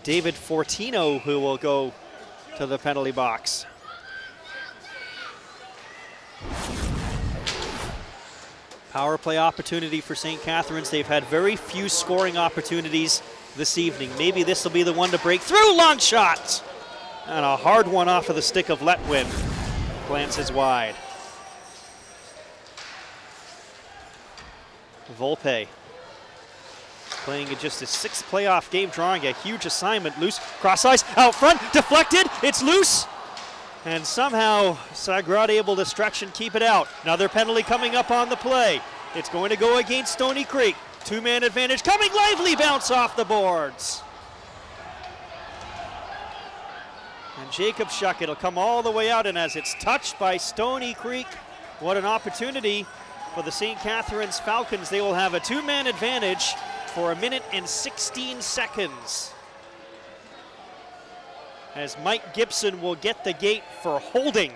David Fortino who will go to the penalty box. Power play opportunity for St. Catharines. They've had very few scoring opportunities this evening. Maybe this will be the one to break through. Long shot! And a hard one off of the stick of Letwin. Glances wide. Volpe playing in just his 6th playoff game, drawing a huge assignment. Loose, cross ice, out front, deflected, it's loose. And somehow Sagrott able to stretch and keep it out. Another penalty coming up on the play. It's going to go against Stoney Creek. Two-man advantage coming, lively bounce off the boards. And Jacob Schuck, it'll come all the way out, and as it's touched by Stoney Creek, what an opportunity for the St. Catharines Falcons. They will have a two-man advantage for 1 minute and 16 seconds. As Mike Gibson will get the gate for holding.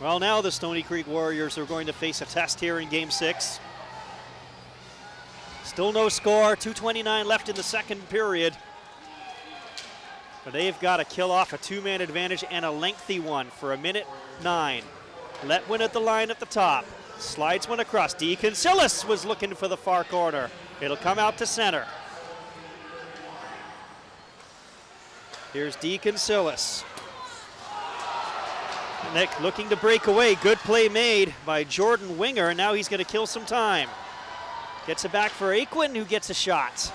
Well, now the Stoney Creek Warriors are going to face a test here in Game 6. Still no score, 2:29 left in the second period. But they've got to kill off a two-man advantage, and a lengthy one for 1:09. Letwin at the line at the top. Slides one across. DeConcilis was looking for the far corner. It'll come out to center. Here's DeConcilis. Nick looking to break away. Good play made by Jordan Winger, and now he's going to kill some time. Gets it back for Aquin, who gets a shot.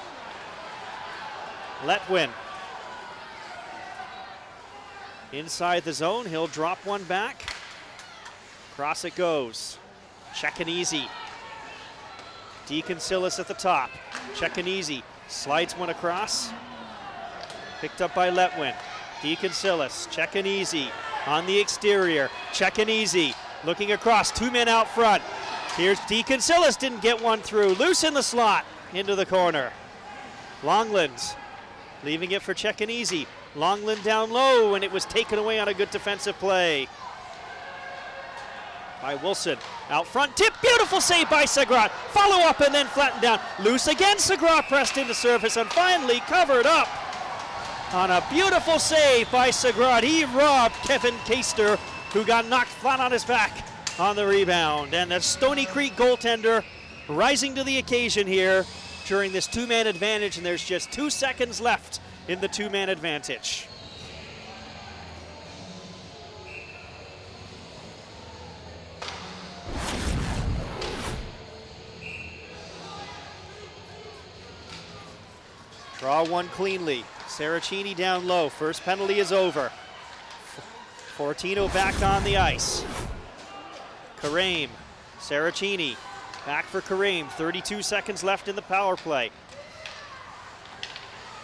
Letwin. Inside the zone, he'll drop one back. Cross it goes. Czekanese. DeConcilis at the top. Czekanese slides one across. Picked up by Letwin. DeConcilis, Czekanese on the exterior. Czekanese looking across, two men out front. Here's DeConcilis, didn't get one through. Loose in the slot, into the corner. Longland leaving it for Czekanese. Longland down low, and it was taken away on a good defensive play by Wilson. Out front, tip, beautiful save by Sagrott. Follow up and then flattened down. Loose again, Sagrott pressed into surface and finally covered up on a beautiful save by Sagrott. He robbed Kevin Keister, who got knocked flat on his back on the rebound. And the Stoney Creek goaltender rising to the occasion here during this two-man advantage, and there's just 2 seconds left in the two-man advantage. Draw one cleanly. Saracini down low. First penalty is over. Fortino back on the ice. Kareem, Saracini, back for Kareem. 32 seconds left in the power play.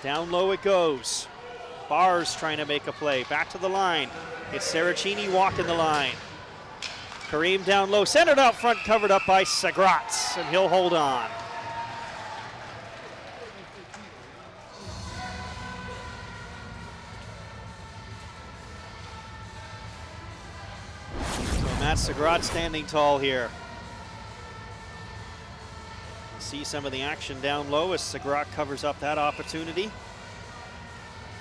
Down low it goes. Bars trying to make a play. Back to the line. It's Saracini walking the line. Kareem down low, centered out front, covered up by Sagrott, and he'll hold on. Matt Sagrott standing tall here. See some of the action down low as Sagrott covers up that opportunity.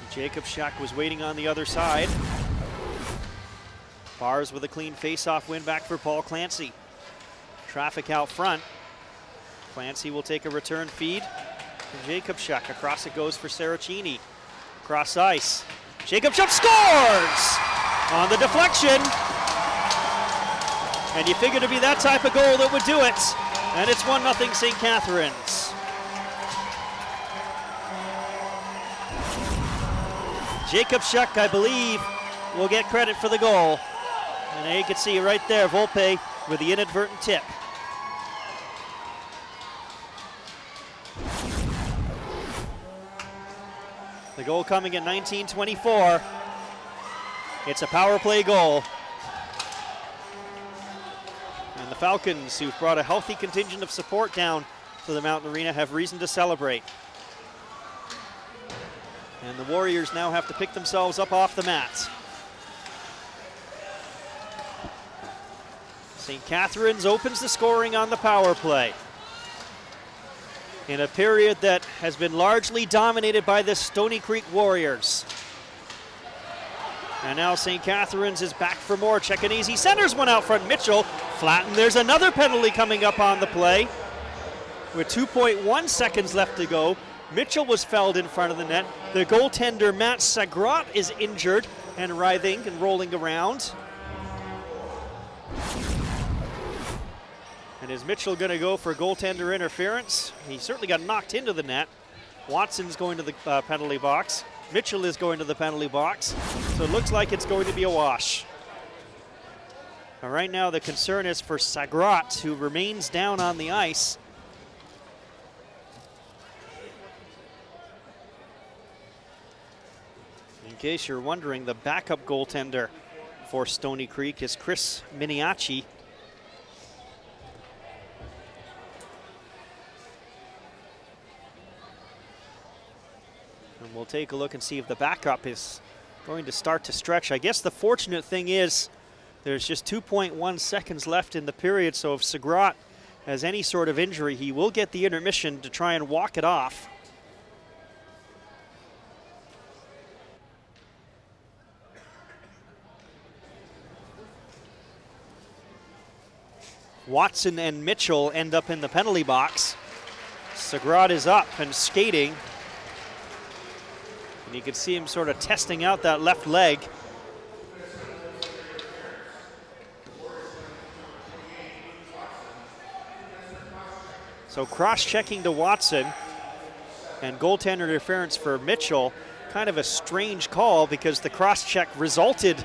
Jacob Schack was waiting on the other side. Bars with a clean face-off win back for Paul Clancy. Traffic out front. Clancy will take a return feed from Jacob Schack. Across it goes for Saracini. Cross ice. Jacob Schack scores on the deflection. And you figure to be that type of goal that would do it. And it's 1-0 St. Catharines. Jacob Schack, I believe, will get credit for the goal. And you can see right there, Volpe with the inadvertent tip. The goal coming at 19:24. It's a power play goal. And the Falcons, who've brought a healthy contingent of support down to the Mountain Arena, have reason to celebrate. And the Warriors now have to pick themselves up off the mat. St. Catharines opens the scoring on the power play in a period that has been largely dominated by the Stoney Creek Warriors. And now St. Catharines is back for more. Ceccanese centers one out front. Mitchell flattened. There's another penalty coming up on the play. With 2.1 seconds left to go, Mitchell was fouled in front of the net. The goaltender, Matt Sagrott, is injured and writhing and rolling around. And is Mitchell going to go for goaltender interference? He certainly got knocked into the net. Watson's going to the penalty box. Mitchell is going to the penalty box. So it looks like it's going to be a wash. Now, right now, the concern is for Sagrott, who remains down on the ice. In case you're wondering, the backup goaltender for Stoney Creek is Chris Miniacci. And we'll take a look and see if the backup is going to start to stretch. I guess the fortunate thing is there's just 2.1 seconds left in the period, so if Sagrott has any sort of injury, he will get the intermission to try and walk it off. Watson and Mitchell end up in the penalty box. Sagrott is up and skating. And you can see him sort of testing out that left leg. So cross-checking to Watson and goaltender interference for Mitchell. Kind of a strange call because the cross-check resulted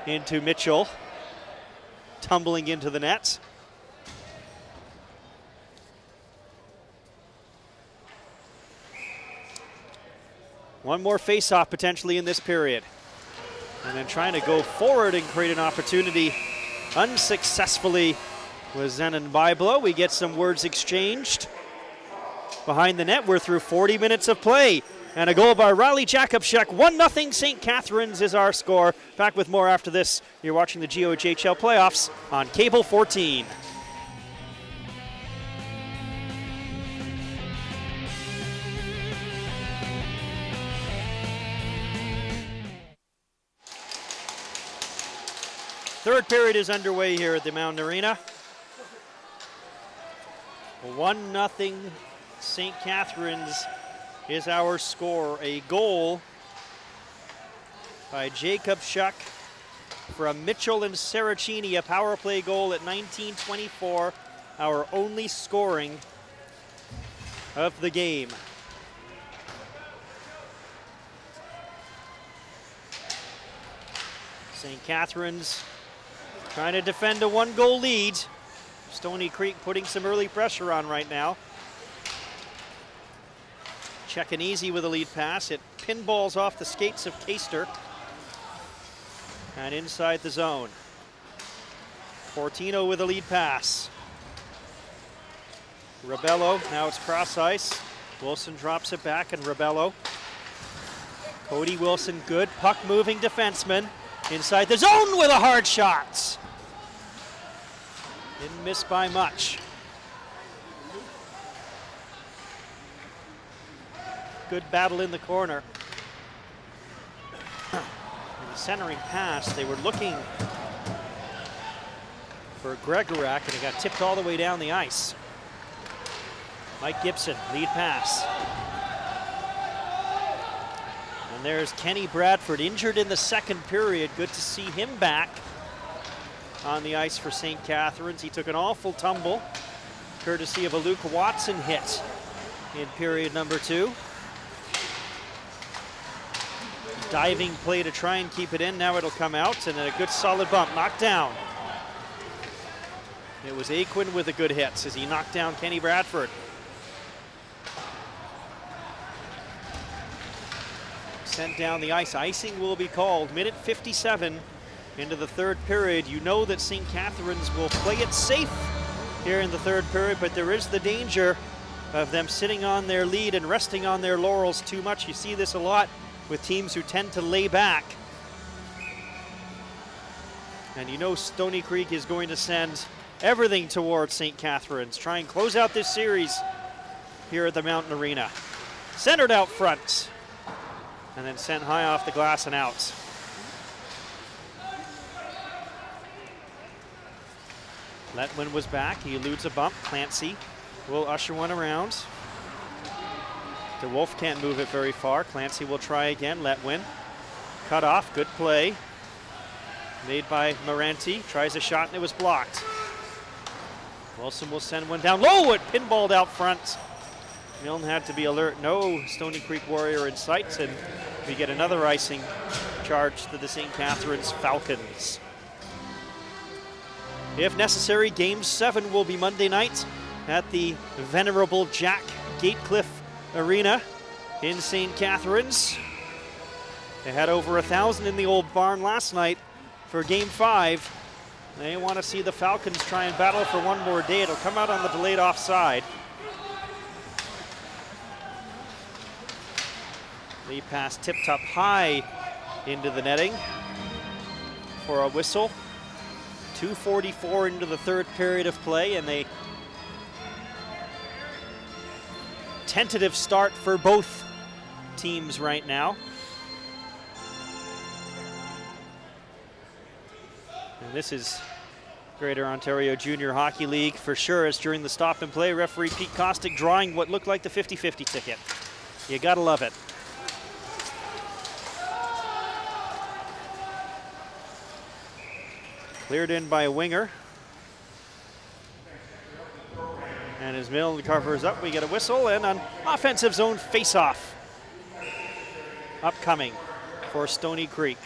into Mitchell tumbling into the net. One more face-off potentially in this period. And then trying to go forward and create an opportunity unsuccessfully with Zenon Byblo. We get some words exchanged. Behind the net, we're through 40 minutes of play. And a goal by Riley Jakubczak. 1-0 St. Catharines is our score. Back with more after this. You're watching the GOJHL playoffs on Cable 14. Third period is underway here at the Mountain Arena. 1-0 St. Catharines is our score. A goal by Jacob Schuck from Mitchell and Saracini, a power play goal at 19:24, our only scoring of the game. St. Catharines trying to defend a 1-goal lead. Stoney Creek putting some early pressure on right now. Checking easy with a lead pass. It pinballs off the skates of Caster and inside the zone. Fortino with a lead pass. Rebello, now it's cross ice. Wilson drops it back, and Rebello. Cody Wilson, good puck moving defenseman. Inside the zone with a hard shot. Didn't miss by much. Good battle in the corner. In the centering pass, they were looking for Gregorak, and it got tipped all the way down the ice. Mike Gibson, lead pass. And there's Kenny Bradford, injured in the second period. Good to see him back on the ice for St. Catharines. He took an awful tumble, courtesy of a Luke Watson hit in period number 2. Diving play to try and keep it in. Now it'll come out, and a good solid bump, knocked down. It was Aquin with a good hit as he knocked down Kenny Bradford. Sent down the ice. Icing will be called. Minute 57 into the third period. You know that St. Catharines will play it safe here in the third period, but there is the danger of them sitting on their lead and resting on their laurels too much. You see this a lot with teams who tend to lay back. And you know Stoney Creek is going to send everything towards St. Catharines. Try and close out this series here at the Mountain Arena. Centered out front, and then sent high off the glass and out. Letwin was back. He eludes a bump. Clancy will usher one around. DeWolf can't move it very far. Clancy will try again. Letwin cut off. Good play made by Moranti. Tries a shot and it was blocked. Wilson will send one down low. It pinballed out front. Milne had to be alert. No Stoney Creek Warrior in sight, and we get another icing charge to the St. Catharines Falcons. If necessary, Game 7 will be Monday night at the venerable Jack Gatecliff Arena in St. Catharines. They had over 1,000 in the old barn last night for Game 5. They want to see the Falcons try and battle for one more day. It'll come out on the delayed offside. Lead pass tipped up high into the netting for a whistle. 2:44 into the third period of play, and a tentative start for both teams right now. And this is Greater Ontario Junior Hockey League for sure, as during the stop and play, referee Pete Kostick drawing what looked like the 50-50 ticket. You gotta love it. Cleared in by a winger. And as Milne covers up, we get a whistle and an offensive zone face-off upcoming for Stoney Creek.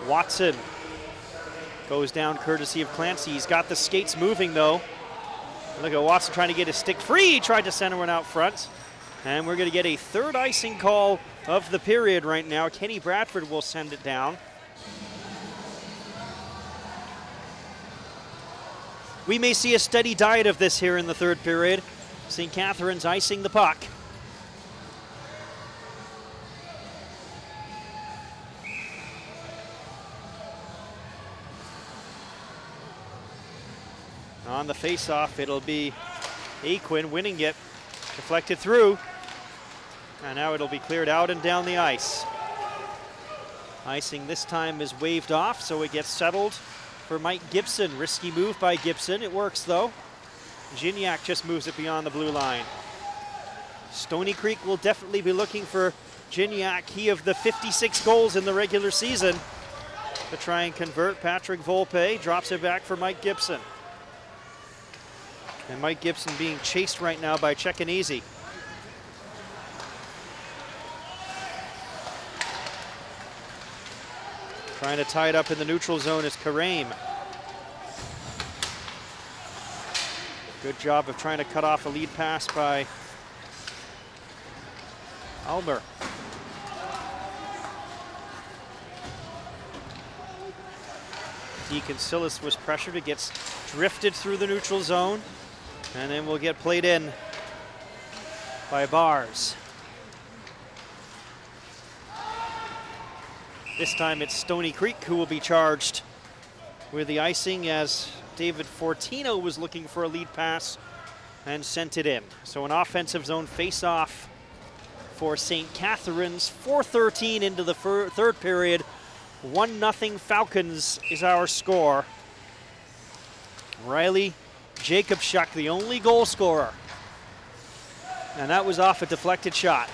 Watson goes down courtesy of Clancy. He's got the skates moving though. Look at Watson trying to get his stick free. He tried to center one out front. And we're going to get a third icing call of the period right now. Kenny Bradford will send it down. We may see a steady diet of this here in the third period. St. Catharines icing the puck. On the face-off, it'll be Aquin winning it. Deflected through. And now it'll be cleared out and down the ice. Icing this time is waved off, so it gets settled for Mike Gibson. Risky move by Gibson. It works, though. Gignac just moves it beyond the blue line. Stoney Creek will definitely be looking for Gignac. He of the 56 goals in the regular season to try and convert. Patrick Volpe drops it back for Mike Gibson. And Mike Gibson being chased right now by Cecchinazi. Trying to tie it up in the neutral zone is Kareem. Good job of trying to cut off a lead pass by Almer. DeConcilis was pressured. It gets drifted through the neutral zone, and then will get played in by Bars. This time it's Stoney Creek who will be charged with the icing, as David Fortino was looking for a lead pass and sent it in. So an offensive zone face-off for St. Catharines. 4:13 into the third period. 1-0 Falcons is our score. Riley Jacobchuk, the only goal scorer. And that was off a deflected shot.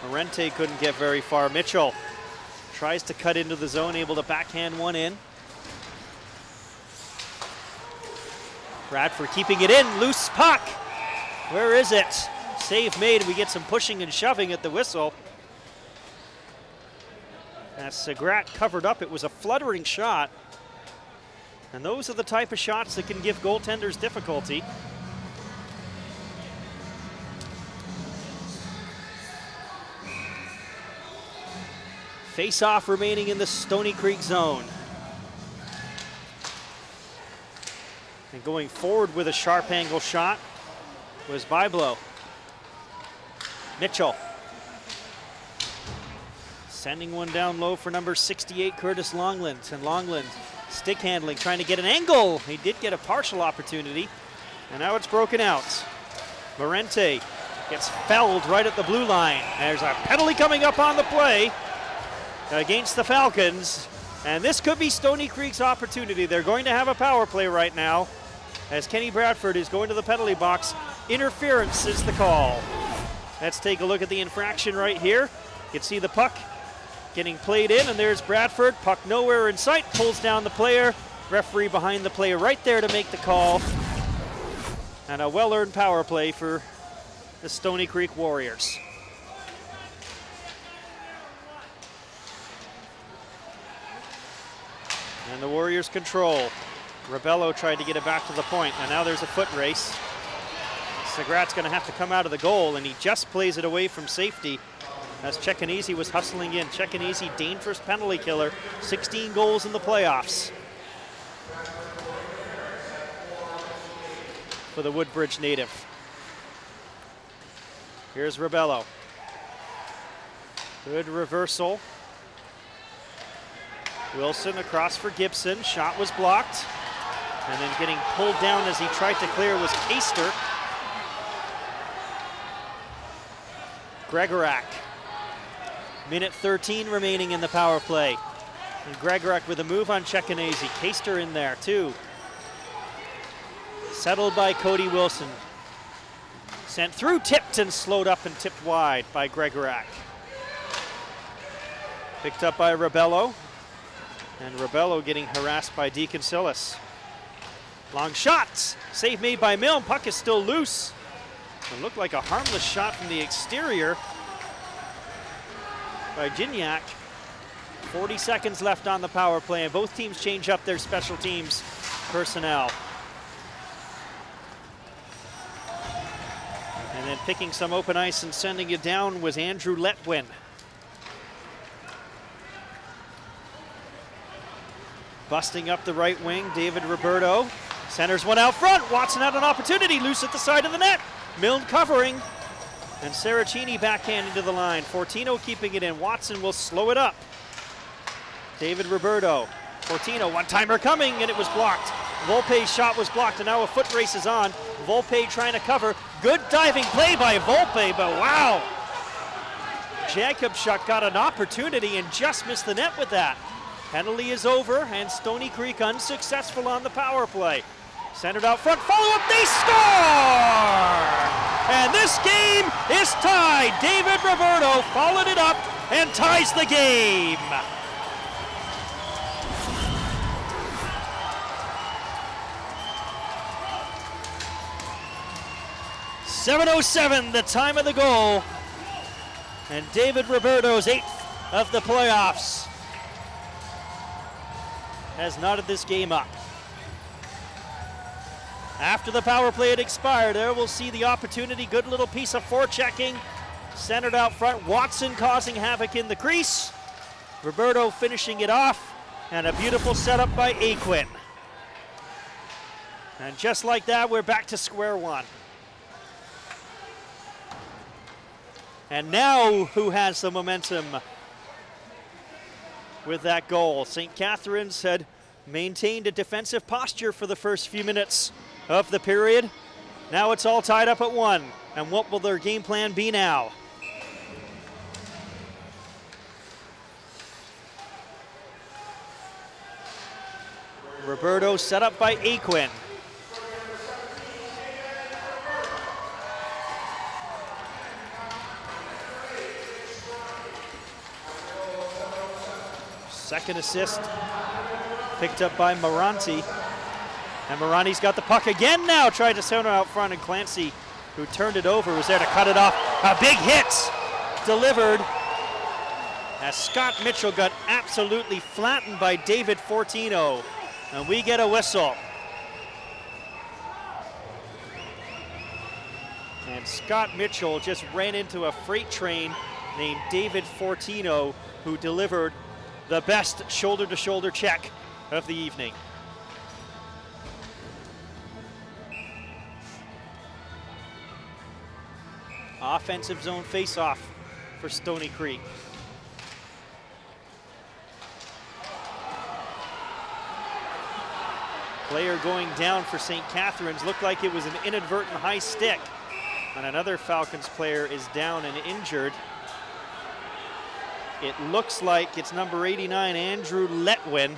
Morente couldn't get very far. Mitchell tries to cut into the zone, able to backhand one in. Bradford keeping it in, loose puck. Where is it? Save made. We get some pushing and shoving at the whistle. As Sagrott covered up, it was a fluttering shot. And those are the type of shots that can give goaltenders difficulty. Face-off remaining in the Stoney Creek zone. And going forward with a sharp angle shot was Byblow. Mitchell. Sending one down low for number 68, Curtis Longland. And Longland stick handling, trying to get an angle. He did get a partial opportunity, and now it's broken out. Morente gets felled right at the blue line. There's a penalty coming up on the play against the Falcons, and this could be Stoney Creek's opportunity. They're going to have a power play right now as Kenny Bradford is going to the penalty box. Interference is the call. Let's take a look at the infraction right here. You can see the puck getting played in, and there's Bradford. Puck nowhere in sight, pulls down the player. Referee behind the player right there to make the call. And a well-earned power play for the Stoney Creek Warriors. And the Warriors control. Rebello tried to get it back to the point, and now there's a foot race. Sagratt's going to have to come out of the goal, and he just plays it away from safety as Cecchinazi was hustling in. Cecchinazi, dangerous penalty killer, 16 goals in the playoffs for the Woodbridge native. Here's Rebello. Good reversal. Wilson across for Gibson. Shot was blocked. And then getting pulled down as he tried to clear was Kaster. Gregorak. Minute 13 remaining in the power play. And Gregorak with a move on Cecchinazi. Kaster in there too. Settled by Cody Wilson. Sent through, tipped, and slowed up and tipped wide by Gregorak. Picked up by Rebello. And Rebello getting harassed by DeConcilis. Long shots. Save made by Milne. Puck is still loose. It looked like a harmless shot from the exterior by Gignac. 40 seconds left on the power play, and both teams change up their special teams personnel. And then picking some open ice and sending it down was Andrew Letwin. Busting up the right wing, David Roberto. Centers one out front. Watson had an opportunity, loose at the side of the net. Milne covering, and Saracini backhand into the line. Fortino keeping it in. Watson will slow it up. David Roberto. Fortino, one-timer coming, and it was blocked. Volpe's shot was blocked, and now a foot race is on. Volpe trying to cover. Good diving play by Volpe, but wow. Jacobchuk got an opportunity and just missed the net with that. Penalty is over, and Stoney Creek unsuccessful on the power play. Centered out front, follow-up, they score! And this game is tied. David Roberto followed it up and ties the game. .707, the time of the goal. And David Roberto's 8th of the playoffs has knotted this game up. After the power play had expired, there we'll see the opportunity. Good little piece of forechecking. Centered out front, Watson causing havoc in the crease. Roberto finishing it off, and a beautiful setup by Aquin. And just like that, we're back to square one. And now, who has the momentum with that goal? St. Catharines had maintained a defensive posture for the first few minutes of the period. Now it's all tied up at 1. And what will their game plan be now? Roberto set up by Aquin. Second assist picked up by Moranti. And Moranti's got the puck again now, tried to center out front, and Clancy, who turned it over, was there to cut it off. A big hit delivered as Scott Mitchell got absolutely flattened by David Fortino. And we get a whistle. And Scott Mitchell just ran into a freight train named David Fortino, who delivered the best shoulder-to-shoulder check of the evening. Offensive zone face-off for Stoney Creek. Player going down for St. Catharines. Looked like it was an inadvertent high stick. And another Falcons player is down and injured. It looks like it's number 89, Andrew Letwin.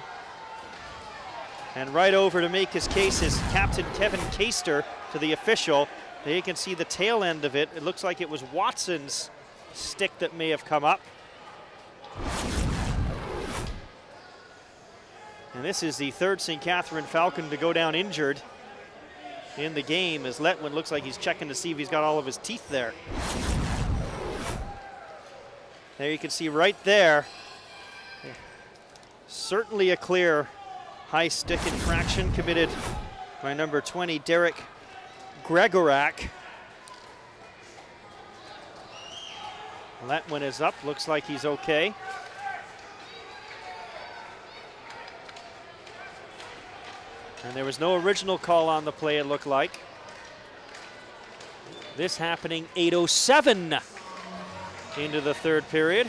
And right over to make his case is Captain Kevin Caster to the official. There you can see the tail end of it. It looks like it was Watson's stick that may have come up. And this is the third St. Catharines Falcon to go down injured in the game, as Letwin looks like he's checking to see if he's got all of his teeth there. There you can see right there, certainly a clear high stick infraction committed by number 20, Derek Gregorak. Letwin is up, looks like he's okay. And there was no original call on the play, it looked like. This happening 8:07 into the third period.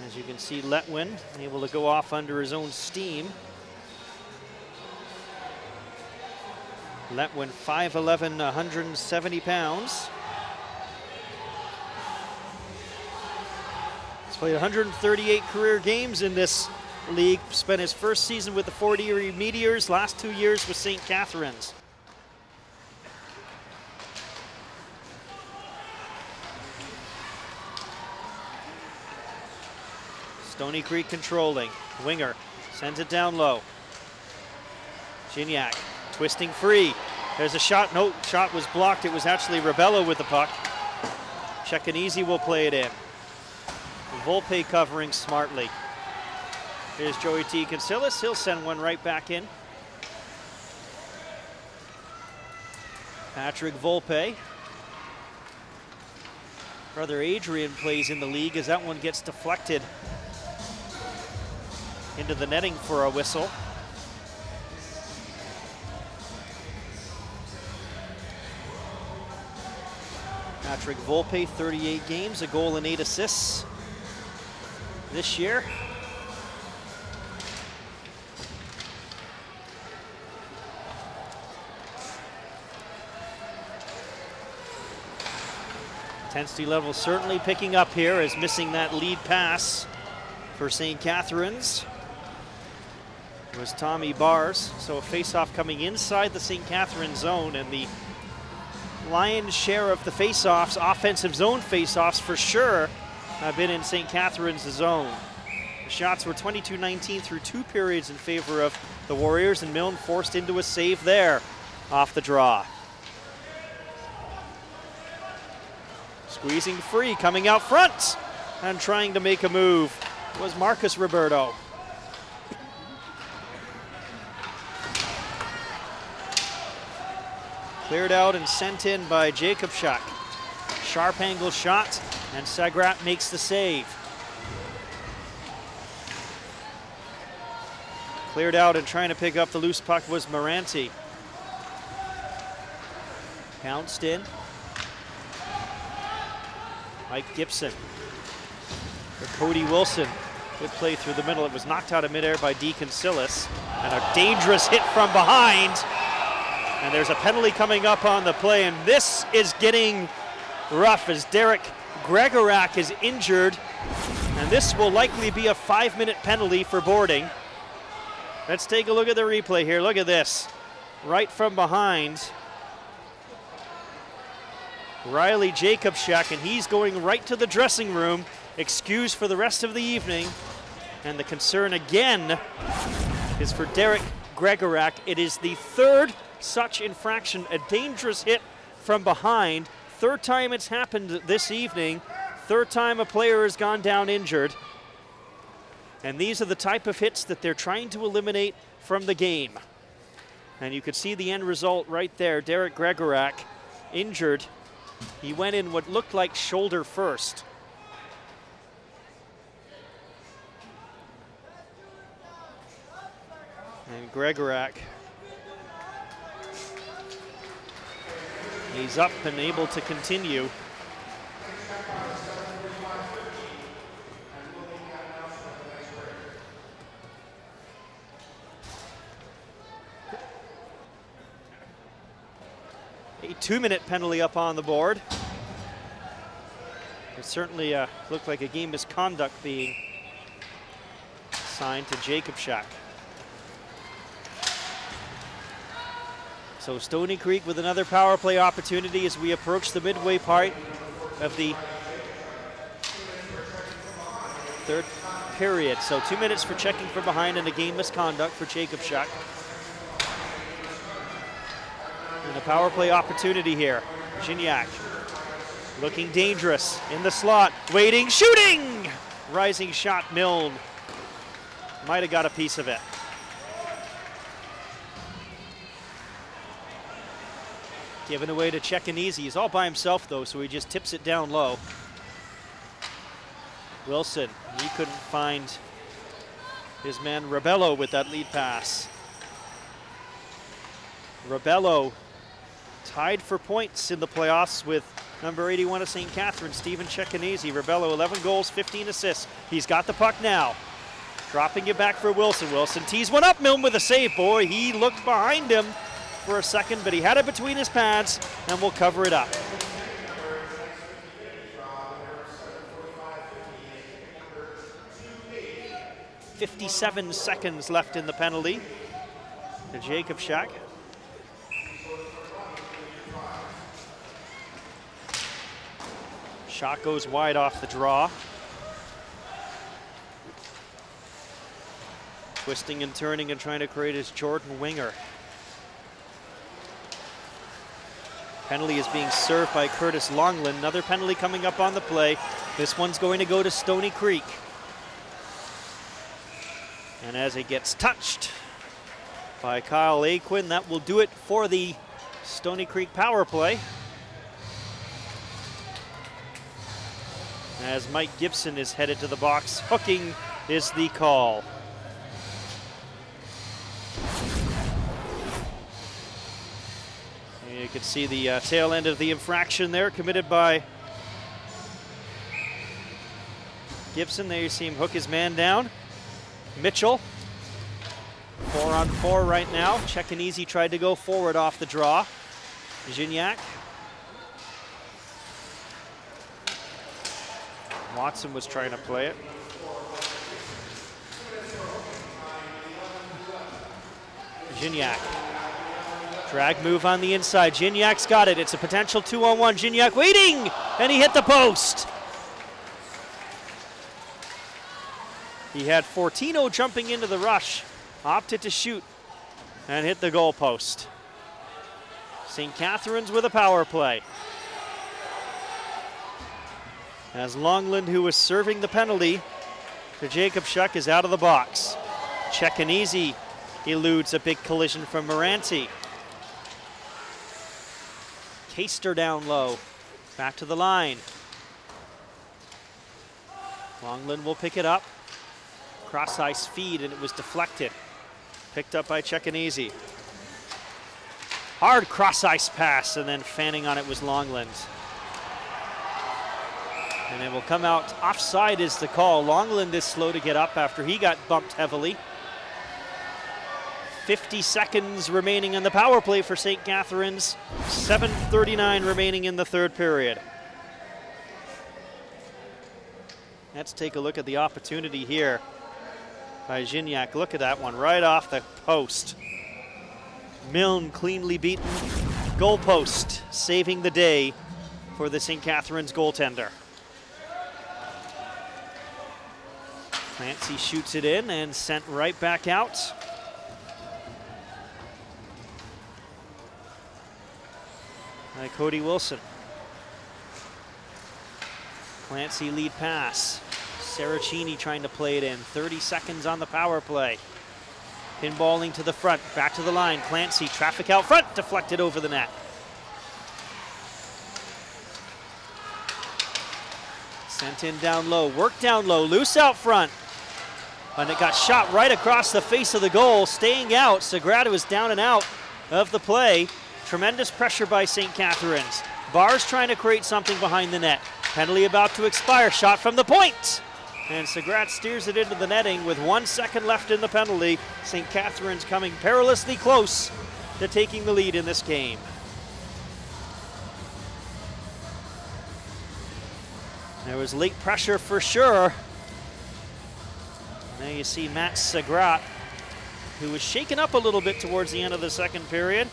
As you can see, Letwin able to go off under his own steam. Letwin 5'11", 170 pounds. He's played 138 career games in this league, spent his first season with the Fort Erie Meteors, last 2 years with St. Catharines. Stoney Creek controlling. Winger sends it down low. Gignac twisting free. There's a shot. No, shot was blocked. It was actually Rebello with the puck. Ceccanese will play it in. Volpe covering smartly. Here's Joey T. Casillas. He'll send one right back in. Patrick Volpe. Brother Adrian plays in the league as that one gets deflected into the netting for a whistle. Patrick Volpe, 38 games, a goal and 8 assists this year. Intensity level certainly picking up here as missing that lead pass for St. Catharines was Tommy Bars. So a face-off coming inside the St. Catharines zone, and the lion's share of the face-offs, offensive zone face-offs for sure, have been in St. Catharines' zone. The shots were 22-19 through 2 periods in favor of the Warriors, and Milne forced into a save there off the draw. Squeezing free, coming out front and trying to make a move was Marcus Roberto. Cleared out and sent in by Jacob Schuck. Sharp angle shot, and Sagrott makes the save. Cleared out and trying to pick up the loose puck was Moranti. Pounced in. Mike Gibson for Cody Wilson. Good play through the middle. It was knocked out of midair by Deacon Sillis. And a dangerous hit from behind. And there's a penalty coming up on the play. And this is getting rough as Derek Gregorak is injured. And this will likely be a 5-minute penalty for boarding. Let's take a look at the replay here. Look at this. Right from behind. Riley Jacobschak, and he's going right to the dressing room, excused for the rest of the evening. And the concern again is for Derek Gregorak. It is the 3rd such infraction, a dangerous hit from behind. 3rd time it's happened this evening. 3rd time a player has gone down injured. And these are the type of hits that they're trying to eliminate from the game. And you could see the end result right there. Derek Gregorak injured. He went in what looked like shoulder first. And Gregorak, he's up and able to continue. A 2-minute penalty up on the board. It certainly looked like a game misconduct being assigned to Jacob Schuck. So Stoney Creek with another power play opportunity as we approach the midway part of the 3rd period. So 2 minutes for checking from behind and a game misconduct for Jacob Schuck. And a power play opportunity here. Gignac looking dangerous in the slot, waiting, shooting! Rising shot, Milne. Might have got a piece of it. Given away to Cecchinizi. He's all by himself though, so he just tips it down low. Wilson, he couldn't find his man Rebello with that lead pass. Rebello tied for points in the playoffs with number 81 of St. Catharines, Stephen Cecchinizi. Rebello, 11 goals, 15 assists. He's got the puck now. Dropping it back for Wilson. Wilson tees one up. Milne with a save. Boy, he looked behind him for a second, but he had it between his pads and will cover it up. 57 seconds left in the penalty to Jacob Schuck. Shot goes wide off the draw. Twisting and turning and trying to create his Jordan Winger. Penalty is being served by Curtis Longland. Another penalty coming up on the play. This one's going to go to Stoney Creek. And as it gets touched by Kyle Aquin, that will do it for the Stoney Creek power play. As Mike Gibson is headed to the box, hooking is the call. And you can see the tail end of the infraction there committed by Gibson. There you see him hook his man down. Mitchell, 4-on-4 right now. Cecchinizi tried to go forward off the draw. Gignac. Watson was trying to play it. Gignac. Drag move on the inside. Gignac's got it. It's a potential 2-on-1. Gignac waiting, and he hit the post. He had Fortino jumping into the rush, opted to shoot, and hit the goal post. St. Catharines with a power play. As Longland, who was serving the penalty to Jacob Schuck, is out of the box. Cecchinizi eludes a big collision from Moranti. Caster down low, back to the line. Longland will pick it up. Cross ice feed, and it was deflected. Picked up by Cecchinizi. Hard cross ice pass, and then fanning on it was Longland. And it will come out offside is the call. Longland is slow to get up after he got bumped heavily. 50 seconds remaining in the power play for St. Catharines. 7:39 remaining in the third period. Let's take a look at the opportunity here by Gignac. Look at that one, right off the post. Milne cleanly beaten. Goal post, saving the day for the St. Catharines goaltender. Clancy shoots it in and sent right back out. By Cody Wilson. Clancy lead pass. Saracini trying to play it in. 30 seconds on the power play. Pinballing to the front, back to the line. Clancy, traffic out front, deflected over the net. Sent in down low, worked down low, loose out front. And it got shot right across the face of the goal, staying out. Sagrott was down and out of the play. Tremendous pressure by St. Catharines. Barr's trying to create something behind the net. Penalty about to expire, shot from the point. And Sagrott steers it into the netting with 1 second left in the penalty. St. Catharines coming perilously close to taking the lead in this game. There was late pressure for sure. Now you see Matt Sagrott, who was shaken up a little bit towards the end of the second period.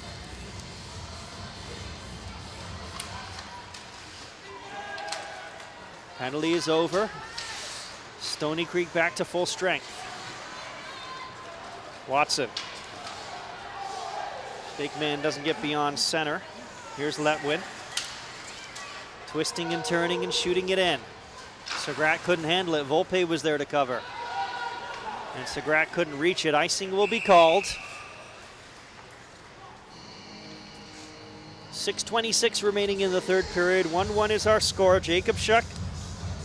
Penalty is over. Stoney Creek back to full strength. Watson. Big man doesn't get beyond center. Here's Letwin. Twisting and turning and shooting it in. Sagrott couldn't handle it. Volpe was there to cover. And Sagrott couldn't reach it. Icing will be called. 6:26 remaining in the third period. 1-1 is our score. Jacob Schuck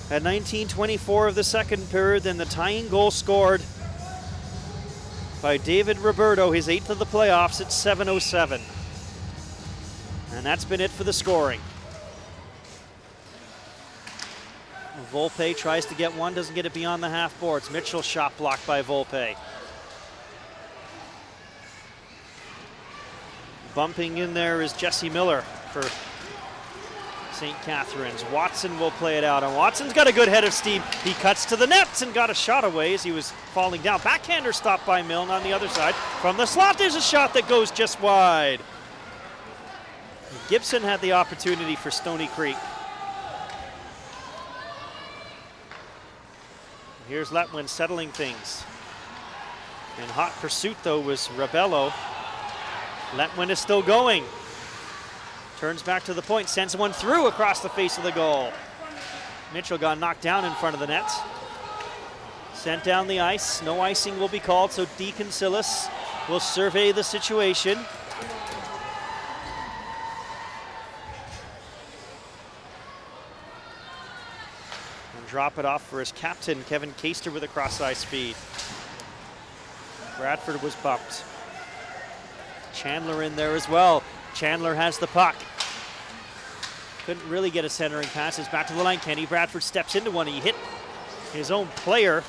at 19:24 of the second period. Then the tying goal scored by David Roberto, his 8th of the playoffs at 7:07. And that's been it for the scoring. Volpe tries to get one, doesn't get it beyond the half boards. Mitchell shot blocked by Volpe. Bumping in there is Jesse Miller for St. Catharines. Watson will play it out, and Watson's got a good head of steam. He cuts to the nets and got a shot away as he was falling down. Backhander stopped by Milne on the other side. From the slot, there's a shot that goes just wide. Gibson had the opportunity for Stoney Creek. Here's Letwin settling things. In hot pursuit, though, was Rebello. Letwin is still going. Turns back to the point, sends one through across the face of the goal. Mitchell got knocked down in front of the net. Sent down the ice. No icing will be called, so Deacon Silas will survey the situation. Drop it off for his captain, Kevin Caster, with a cross-ice feed. Bradford was bumped. Chandler in there as well. Chandler has the puck. Couldn't really get a centering pass. It's back to the line. Kenny Bradford steps into one. He hit his own player.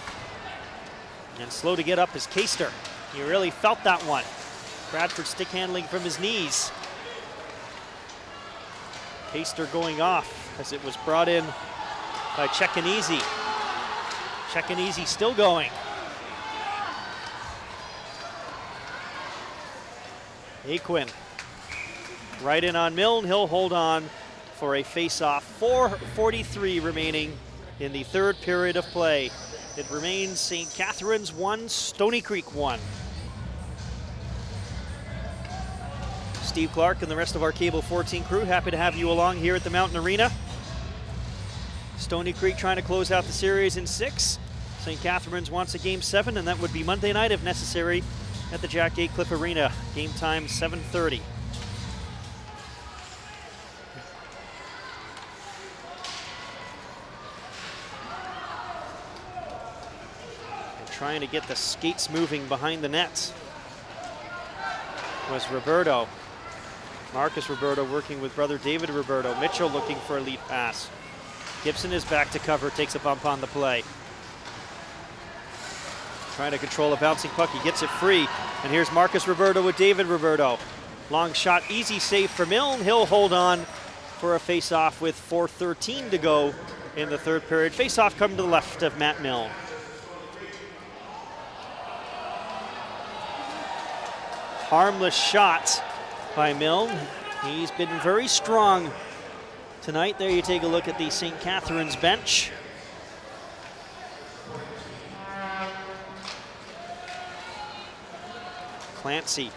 And slow to get up is Caster. He really felt that one. Bradford stick handling from his knees. Caster going off as it was brought in by Chekanese. Chekanese still going. Aquin right in on Milne. He'll hold on for a face-off. 4:43 remaining in the third period of play. It remains St. Catharines 1, Stoney Creek 1. Steve Clark and the rest of our Cable 14 crew, happy to have you along here at the Mountain Arena. Stoney Creek trying to close out the series in 6. St. Catharines wants a game 7, and that would be Monday night if necessary at the Jack Aycliffe Arena. Game time 7:30. Trying to get the skates moving behind the nets was Roberto. Marcus Roberto working with brother David Roberto. Mitchell looking for a lead pass. Gibson is back to cover, takes a bump on the play. Trying to control a bouncing puck, he gets it free. And here's Marcus Roberto with David Roberto. Long shot, easy save for Milne. He'll hold on for a face-off with 4:13 to go in the third period. Face-off coming to the left of Matt Milne. Harmless shot by Milne. He's been very strong tonight. There you take a look at the St. Catharines bench. Clancy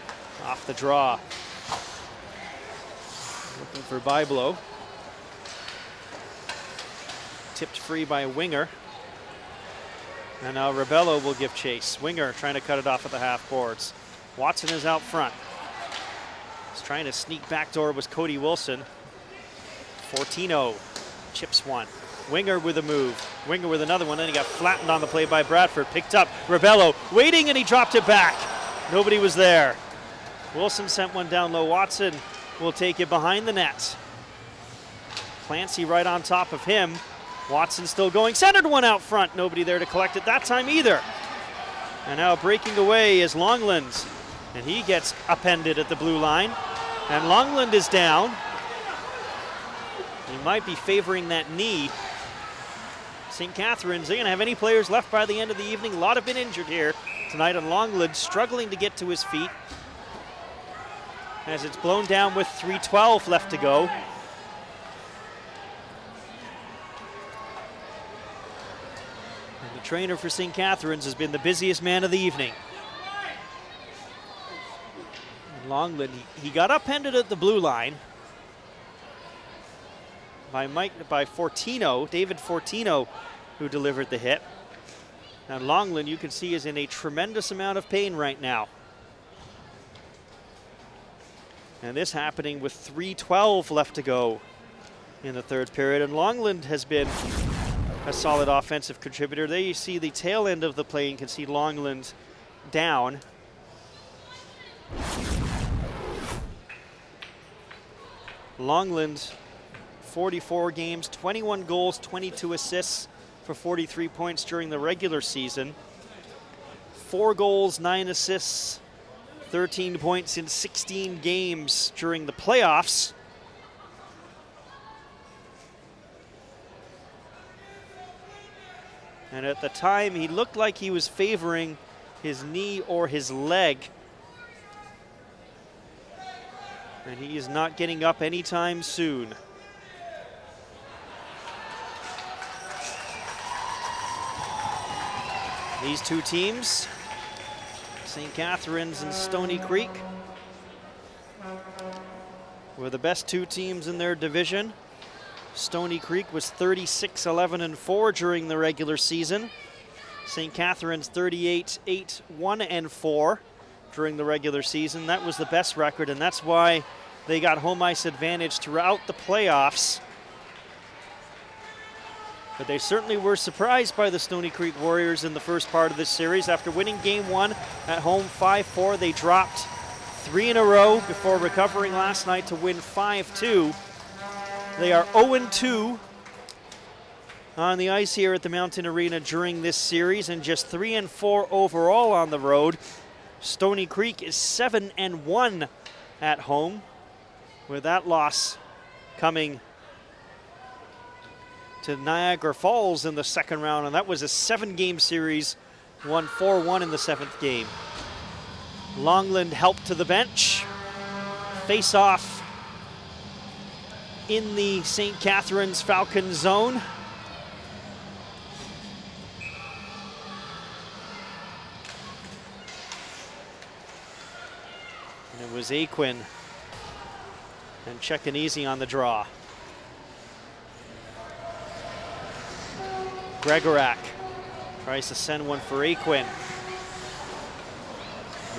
off the draw. Looking for Byblow. Tipped free by Winger. And now Rebello will give chase. Winger trying to cut it off at the half boards. Watson is out front. He's trying to sneak backdoor was Cody Wilson. Fortino chips one. Winger with a move. Winger with another one. Then he got flattened on the play by Bradford. Picked up. Rebello waiting and he dropped it back. Nobody was there. Wilson sent one down low. Watson will take it behind the net. Clancy right on top of him. Watson still going. Centered one out front. Nobody there to collect it that time either. And now breaking away is Longland. And he gets upended at the blue line. And Longland is down. He might be favoring that knee. St. Catharines, they're going to have any players left by the end of the evening. A lot have been injured here tonight, and Longland struggling to get to his feet as it's blown down with 3:12 left to go. And the trainer for St. Catharines has been the busiest man of the evening. And Longland, he got upended at the blue line by Fortino, David Fortino, who delivered the hit. Now Longland, you can see, is in a tremendous amount of pain right now. And this happening with 3:12 left to go in the third period. And Longland has been a solid offensive contributor. There you see the tail end of the play and can see Longland down. Longland, 44 games, 21 goals, 22 assists for 43 points during the regular season. 4 goals, 9 assists, 13 points in 16 games during the playoffs. And at the time, he looked like he was favoring his knee or his leg. And he is not getting up anytime soon. These two teams, St. Catharines and Stoney Creek, were the best two teams in their division. Stoney Creek was 36-11-4 during the regular season. St. Catharines 38-8-1-4 during the regular season. That was the best record, and that's why they got home ice advantage throughout the playoffs. But they certainly were surprised by the Stoney Creek Warriors in the first part of this series. After winning game 1 at home 5-4, they dropped 3 in a row before recovering last night to win 5-2. They are 0-2 on the ice here at the Mountain Arena during this series, and just 3-4 overall on the road. Stoney Creek is 7-1 at home, with that loss coming to Niagara Falls in the second round, and that was a 7-game series, won 4-1 in the 7th game. Longland helped to the bench. Face off in the St. Catharines Falcons zone. And it was Aquin and Chekanese on the draw. Gregorak tries to send one for Aquin.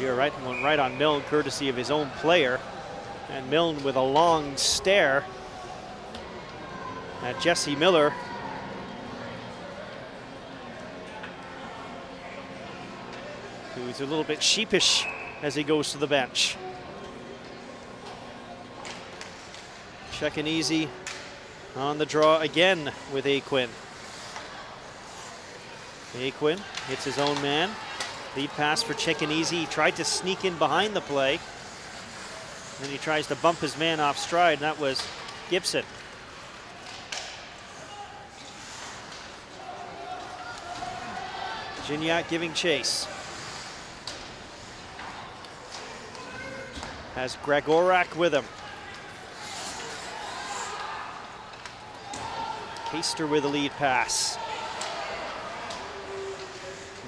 You're right, one right on Milne, courtesy of his own player. And Milne with a long stare at Jesse Miller. Who's a little bit sheepish as he goes to the bench. Chekanese on the draw again with Aquin. Aquin hits his own man. Lead pass for Chekanese. He tried to sneak in behind the play. Then he tries to bump his man off stride, and that was Gibson. Gignac giving chase. Has Gregorak with him. Keister with a lead pass.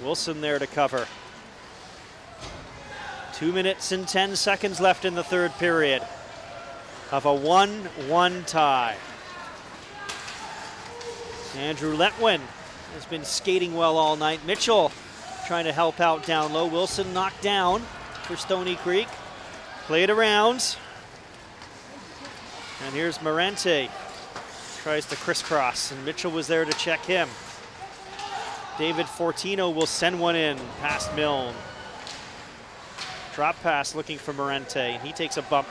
Wilson there to cover. 2 minutes and 10 seconds left in the third period of a 1-1 tie. Andrew Letwin has been skating well all night. Mitchell trying to help out down low. Wilson knocked down for Stoney Creek. Played around. And here's Morente. Tries to crisscross, and Mitchell was there to check him. David Fortino will send one in past Milne. Drop pass looking for Morente, and he takes a bump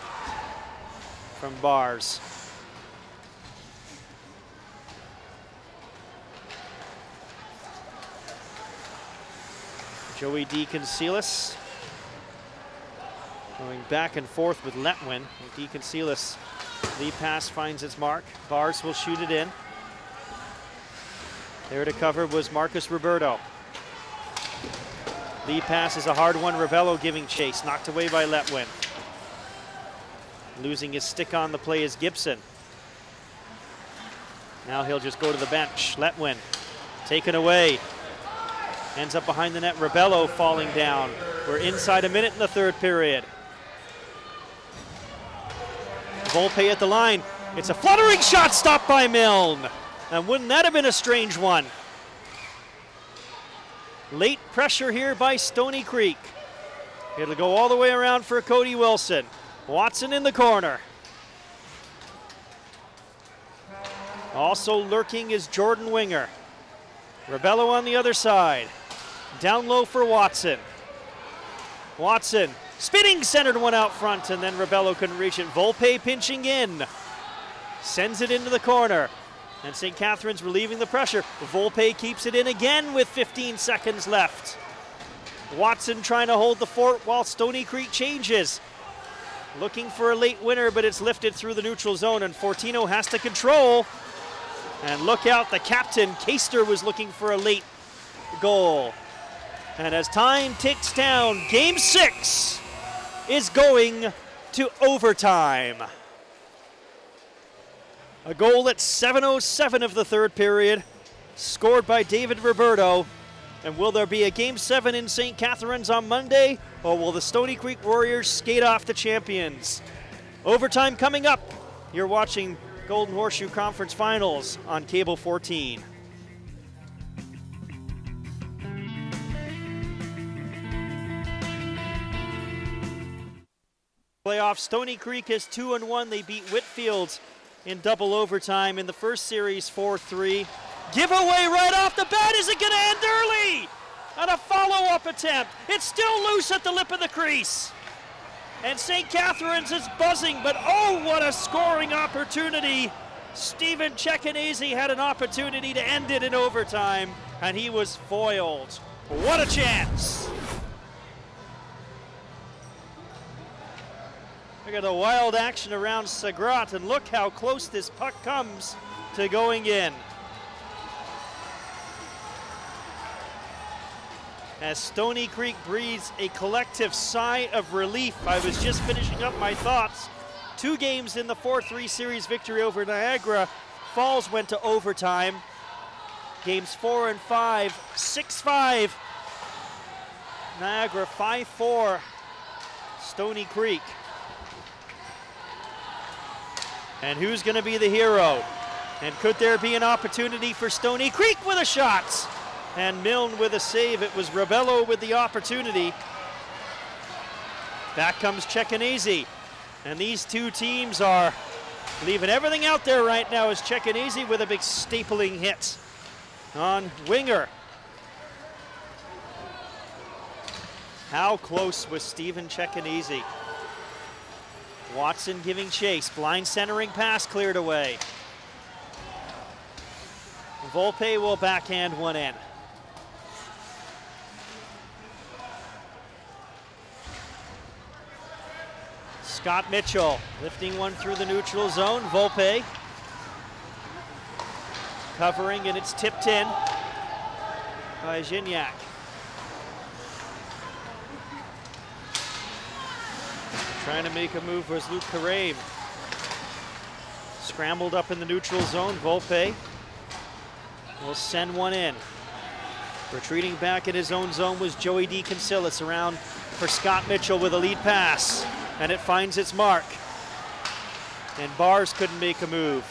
from Bars. Joey DeConcilis going back and forth with Letwin. DeConcilis, lead pass finds its mark. Bars will shoot it in. There to cover was Marcus Roberto. Lead pass is a hard one. Rebello giving chase, knocked away by Letwin. Losing his stick on the play is Gibson. Now he'll just go to the bench. Letwin taken away. Ends up behind the net. Rebello falling down. We're inside a minute in the third period. Volpe at the line. It's a fluttering shot stopped by Milne. And wouldn't that have been a strange one? Late pressure here by Stoney Creek. It'll go all the way around for Cody Wilson. Watson in the corner. Also lurking is Jordan Winger. Rebello on the other side. Down low for Watson. Watson spinning, centered one out front, and then Rebello couldn't reach it. Volpe pinching in. Sends it into the corner. And St. Catharines relieving the pressure. Volpe keeps it in again with 15 seconds left. Watson trying to hold the fort while Stoney Creek changes. Looking for a late winner, but it's lifted through the neutral zone, and Fortino has to control. And look out, the captain, Keister, was looking for a late goal. And as time ticks down, Game 6 is going to overtime. A goal at 7:07 of the third period, scored by David Roberto. And will there be a Game 7 in St. Catharines on Monday, or will the Stoney Creek Warriors skate off the champions? Overtime coming up. You're watching Golden Horseshoe Conference Finals on Cable 14. Playoff, Stoney Creek is 2-1. They beat Whitfield in double overtime in the first series, 4-3. Giveaway right off the bat. Is it going to end early? And a follow-up attempt. It's still loose at the lip of the crease. And St. Catharines is buzzing, but oh, what a scoring opportunity. Stephen Chekanese had an opportunity to end it in overtime, and he was foiled. What a chance. Look at the wild action around Sagrott, and look how close this puck comes to going in. as Stoney Creek breathes a collective sigh of relief. I was just finishing up my thoughts. 2 games in the 4-3 series victory over Niagara. Falls went to overtime. Games 4 and 5, 6-5. Niagara 5-4. Stoney Creek. And who's going to be the hero? And could there be an opportunity for Stoney Creek with a shot? And Milne with a save. It was Rebello with the opportunity. Back comes Ceccanese. And these two teams are leaving everything out there right now as Ceccanese with a big stapling hit on winger. How close was Stephen Ceccanese? Watson giving chase. Blind centering pass cleared away. Volpe will backhand one in. Scott Mitchell lifting one through the neutral zone. Volpe covering, and it's tipped in by Gignac. Trying to make a move was Luke Carame. Scrambled up in the neutral zone. Volpe will send one in. Retreating back in his own zone was Joey DeConcilis. Around for Scott Mitchell with a lead pass. And it finds its mark. And Bars couldn't make a move.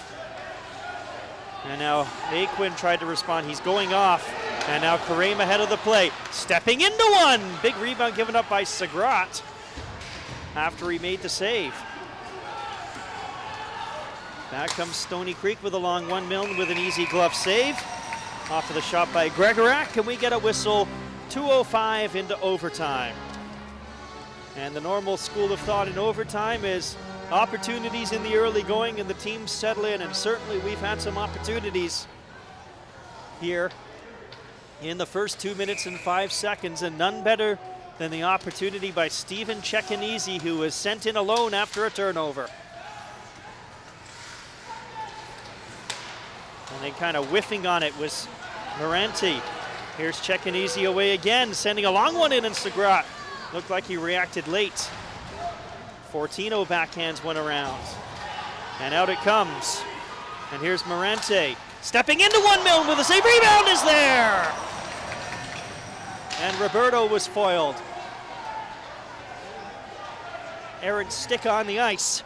And now Aquin tried to respond. He's going off. And now Carame ahead of the play. Stepping into one. Big rebound given up by Sagrott after he made the save. Back comes Stoney Creek with a long one. Milne with an easy glove save. Off of the shot by Gregorak. And we get a whistle. 2:05 into overtime. And the normal school of thought in overtime is opportunities in the early going and the teams settle in, and certainly we've had some opportunities here in the first 2 minutes and 5 seconds, and none better than the opportunity by Stephen Ceccanese, who was sent in alone after a turnover. And then kind of whiffing on it was Morenti. Here's Ceccanese away again, sending a long one in, and Sagrott looked like he reacted late. Fortino backhands one around. And out it comes. And here's Morente. Stepping into one. Milne with a save. Rebound is there! And Roberto was foiled. Errant stick on the ice.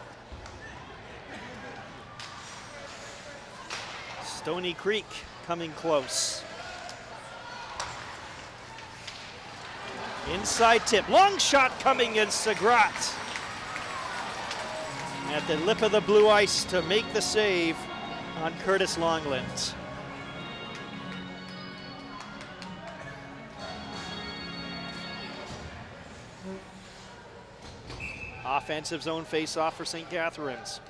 Stoney Creek coming close. Inside tip, long shot coming in. Sagrott at the lip of the blue ice to make the save on Curtis Longland. Offensive zone face-off for St. Catharines.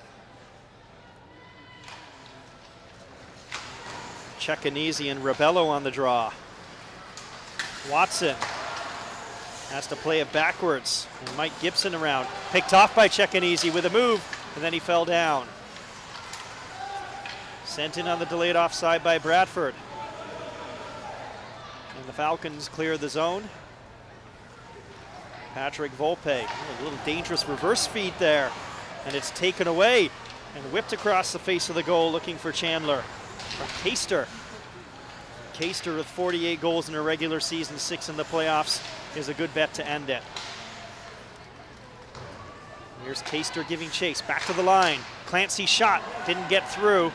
Ceccanese and Rebello on the draw. Watson has to play it backwards, and Mike Gibson around. Picked off by Ceccanese with a move, and then he fell down. Sent in on the delayed offside by Bradford. And the Falcons clear the zone. Patrick Volpe, a little dangerous reverse feed there, and it's taken away and whipped across the face of the goal looking for Chandler. Or Caster. Caster with 48 goals in a regular season, 6 in the playoffs, is a good bet to end it. Here's Caster giving chase, back to the line. Clancy shot, didn't get through.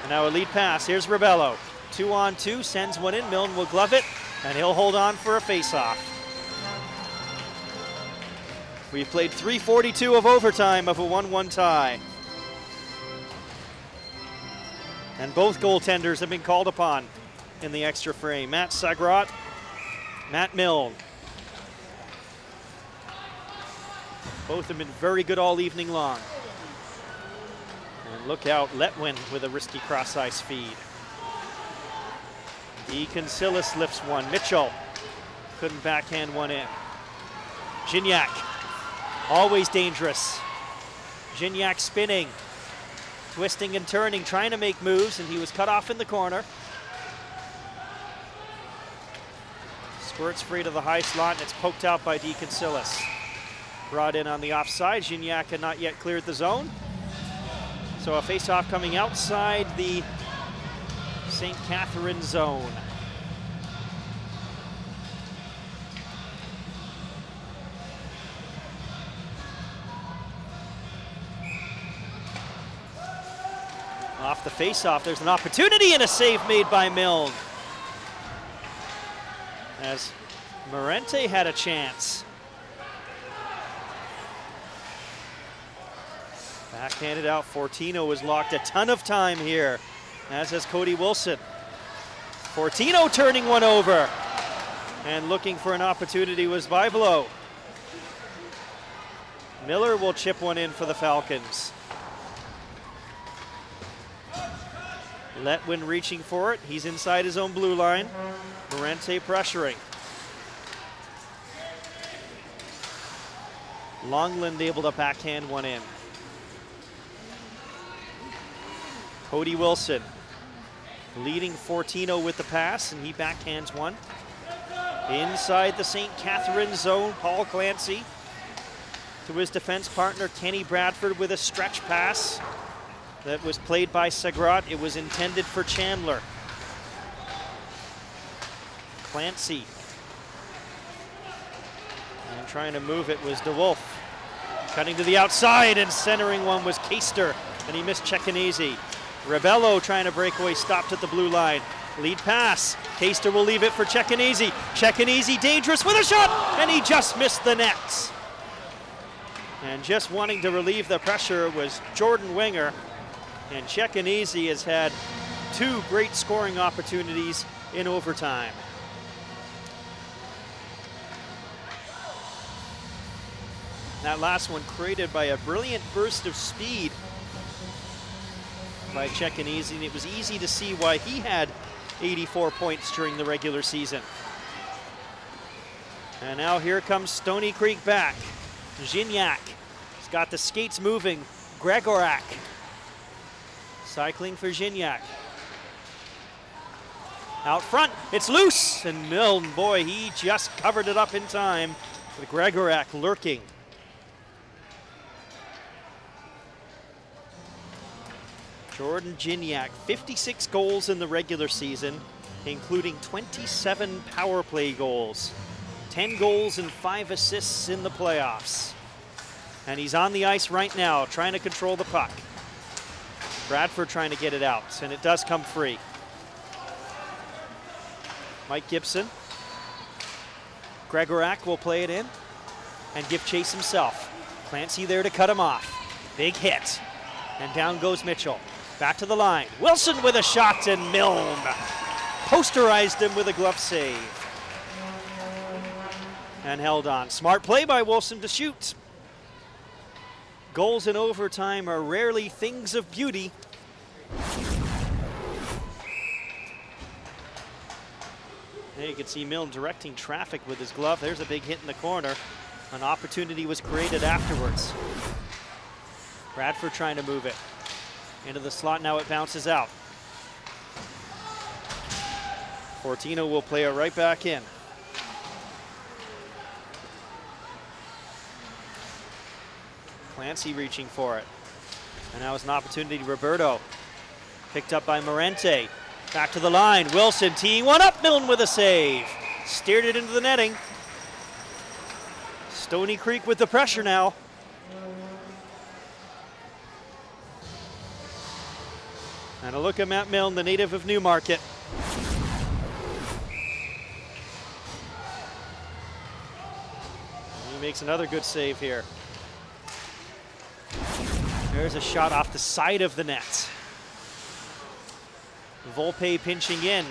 And now a lead pass, here's Rebello. 2-on-2, sends one in, Milne will glove it, and he'll hold on for a face-off. We've played 3:42 of overtime of a 1-1 tie. And both goaltenders have been called upon in the extra frame. Matt Sagrott, Matt Milne. Both have been very good all evening long. And look out, Letwin with a risky cross-ice feed. DeConcilis lifts one. Mitchell couldn't backhand one in. Gignac, always dangerous. Gignac spinning, twisting and turning, trying to make moves, and he was cut off in the corner. Squirts free to the high slot, and it's poked out by DeConcilis. Brought in on the offside. Gignac had not yet cleared the zone. So a face-off coming outside the St. Catharines zone. Off the face-off, there's an opportunity and a save made by Milne. As Morente had a chance. Backhanded out, Fortino has locked a ton of time here, as has Cody Wilson. Fortino turning one over, and looking for an opportunity was Bibelo. Miller will chip one in for the Falcons. Letwin reaching for it, he's inside his own blue line. Morente pressuring. Longland able to backhand one in. Cody Wilson leading Fortino with the pass, and he backhands one. Inside the St. Catharines zone, Paul Clancy to his defense partner Kenny Bradford with a stretch pass that was played by Sagrott. It was intended for Chandler. Clancy. And trying to move it was DeWolf. Cutting to the outside and centering one was Keister, and he missed Cecchinazi. Rebello trying to break away, stopped at the blue line. Lead pass. Keister will leave it for Cecchinazi. Cecchinazi dangerous with a shot, and he just missed the net. And just wanting to relieve the pressure was Jordan Winger. And Cecchinazi has had two great scoring opportunities in overtime. That last one created by a brilliant burst of speed by Cecchinazi, and it was easy to see why he had 84 points during the regular season. And now here comes Stoney Creek back. Gignac. He's got the skates moving. Gregorak. Cycling for Gignac. Out front, it's loose, and Milne, boy, he just covered it up in time with Gregorak lurking. Jordan Gignac, 56 goals in the regular season, including 27 power play goals. 10 goals and 5 assists in the playoffs. And he's on the ice right now, trying to control the puck. Bradford trying to get it out, and it does come free. Mike Gibson. Gregorak will play it in and give chase himself. Clancy there to cut him off. Big hit, and down goes Mitchell. Back to the line. Wilson with a shot, and Milne posterized him with a glove save. And held on. Smart play by Wilson to shoot. Goals in overtime are rarely things of beauty. There you can see Milne directing traffic with his glove. There's a big hit in the corner. An opportunity was created afterwards. Bradford trying to move it into the slot. Now it bounces out. Fortino will play it right back in. Clancy reaching for it. And now it's an opportunity. Roberto picked up by Morente. Back to the line. Wilson teeing one up. Milne with a save. Steered it into the netting. Stoney Creek with the pressure now. And a look at Matt Milne, the native of Newmarket. He makes another good save here. There's a shot off the side of the net. Volpe pinching in,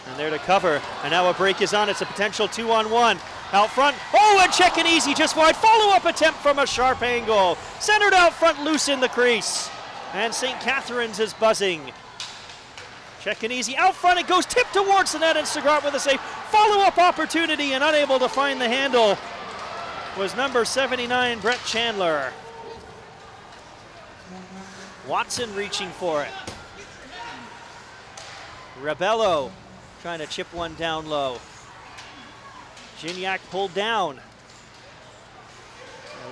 and there to cover. And now a break is on. It's a potential 2-on-1. Out front. Oh, and Cecchinazi just wide. Follow-up attempt from a sharp angle. Centered out front, loose in the crease. And St. Catharines is buzzing. Cecchinazi out front. It goes tipped towards the net, and Sagrott with a save. Follow-up opportunity, and unable to find the handle was number 79, Brett Chandler. Watson reaching for it. Rebello trying to chip one down low. Gignac pulled down.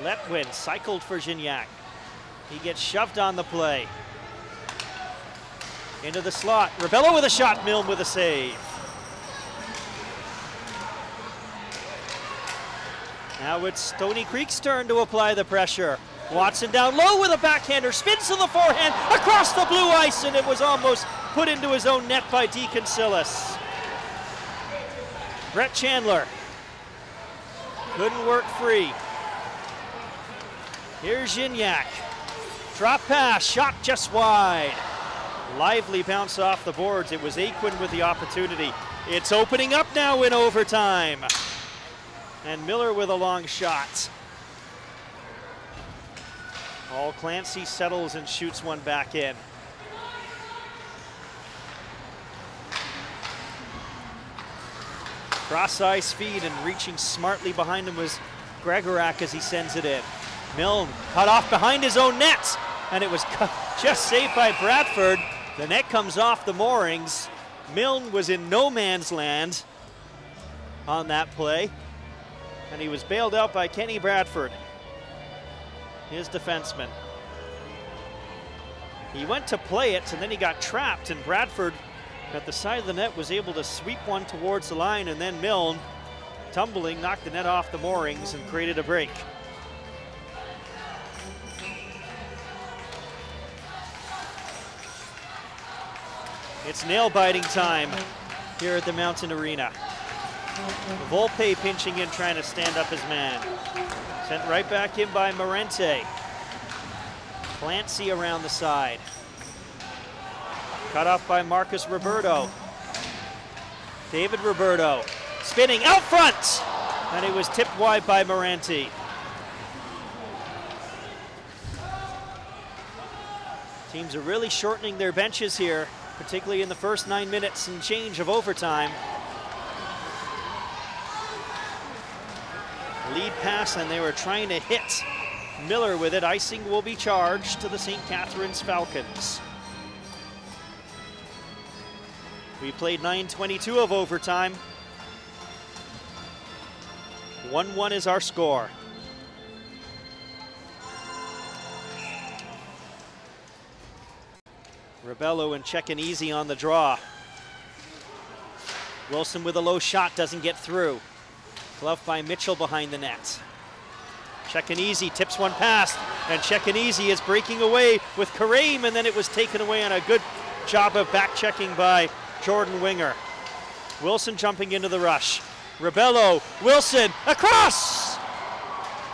Letwin cycled for Gignac. He gets shoved on the play. Into the slot. Rebello with a shot. Milne with a save. Now it's Stoney Creek's turn to apply the pressure. Watson down low with a backhander. Spins to the forehand. Across the blue ice, and it was almost put into his own net by Deconsilis. Brett Chandler couldn't work free. Here's Gignac. Drop pass, shot just wide. Lively bounce off the boards. It was Aquin with the opportunity. It's opening up now in overtime. And Miller with a long shot. Paul Clancy settles and shoots one back in. Cross ice feed, and reaching smartly behind him was Gregorak as he sends it in. Milne cut off behind his own net, and it was just saved by Bradford. The net comes off the moorings. Milne was in no man's land on that play, and he was bailed out by Kenny Bradford, his defenseman. He went to play it, and then he got trapped, and Bradford at the side of the net was able to sweep one towards the line, and then Milne, tumbling, knocked the net off the moorings and created a break. It's nail-biting time here at the Mountain Arena. Volpe pinching in, trying to stand up his man. Sent right back in by Morente. Clancy around the side. Cut off by Marcus Roberto. David Roberto spinning out front, and it was tipped wide by Morente. Teams are really shortening their benches here, particularly in the first 9 minutes and change of overtime. Lead pass, and they were trying to hit Miller with it. Icing will be charged to the St. Catharines Falcons. We played 9:22 of overtime. 1-1 is our score. Rebello and Cecchini on the draw. Wilson with a low shot, doesn't get through. Gloved by Mitchell behind the net. Cecchini tips one past, and Cecchini is breaking away with Kareem, and then it was taken away on a good job of back checking by Jordan Winger. Wilson jumping into the rush. Rebello, Wilson, across!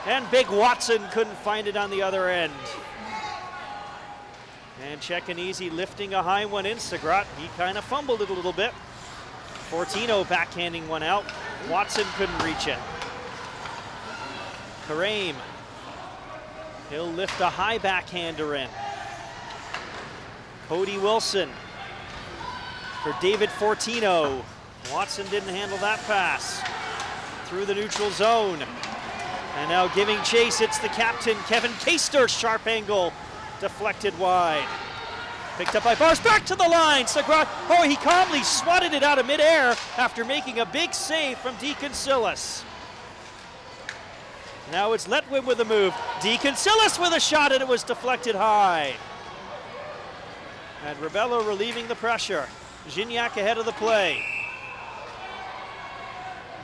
And big Watson couldn't find it on the other end. And Cecchini lifting a high one in. Sagrott, he kind of fumbled it a little bit. Fortino backhanding one out. Watson couldn't reach it. Kareem, he'll lift a high backhander in. Cody Wilson for David Fortino. Watson didn't handle that pass. Through the neutral zone. And now giving chase, it's the captain, Kevin Kaster. Sharp angle, deflected wide. Picked up by Bars, back to the line. Sagrott, oh, he calmly swatted it out of midair after making a big save from Deconsilis. Now it's Letwin with a move. Deconsilis with a shot, and it was deflected high. And Rebello relieving the pressure. Gignac ahead of the play.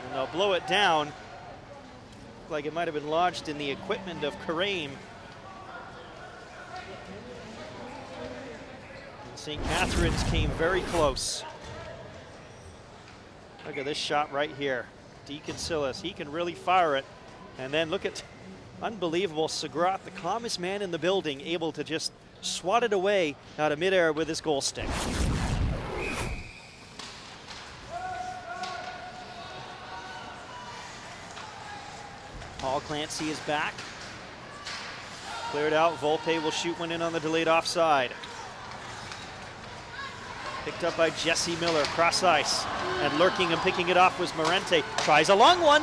And they'll blow it down. Looked like it might have been lodged in the equipment of Kareem. St. Catharines came very close. Look at this shot right here. Deconsilis, he can really fire it. And then look at, unbelievable, Sagrott, the calmest man in the building, able to just swat it away out of midair with his goal stick. Paul Clancy is back. Cleared out, Volpe will shoot one in on the delayed offside. Picked up by Jesse Miller, cross ice. And lurking and picking it off was Morente. Tries a long one,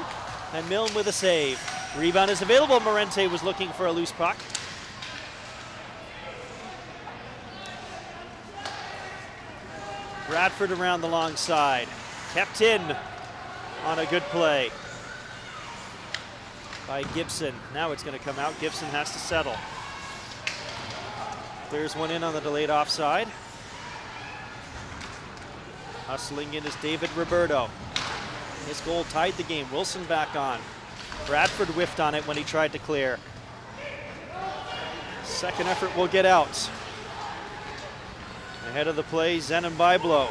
and Milne with a save. Rebound is available. Morente was looking for a loose puck. Bradford around the long side. Kept in on a good play. by Gibson. Now it's going to come out. Gibson has to settle. Clears one in on the delayed offside. Hustling in is David Roberto. His goal tied the game. Wilson back on. Bradford whiffed on it when he tried to clear. Second effort will get out. Ahead of the play, Zenon Byblo.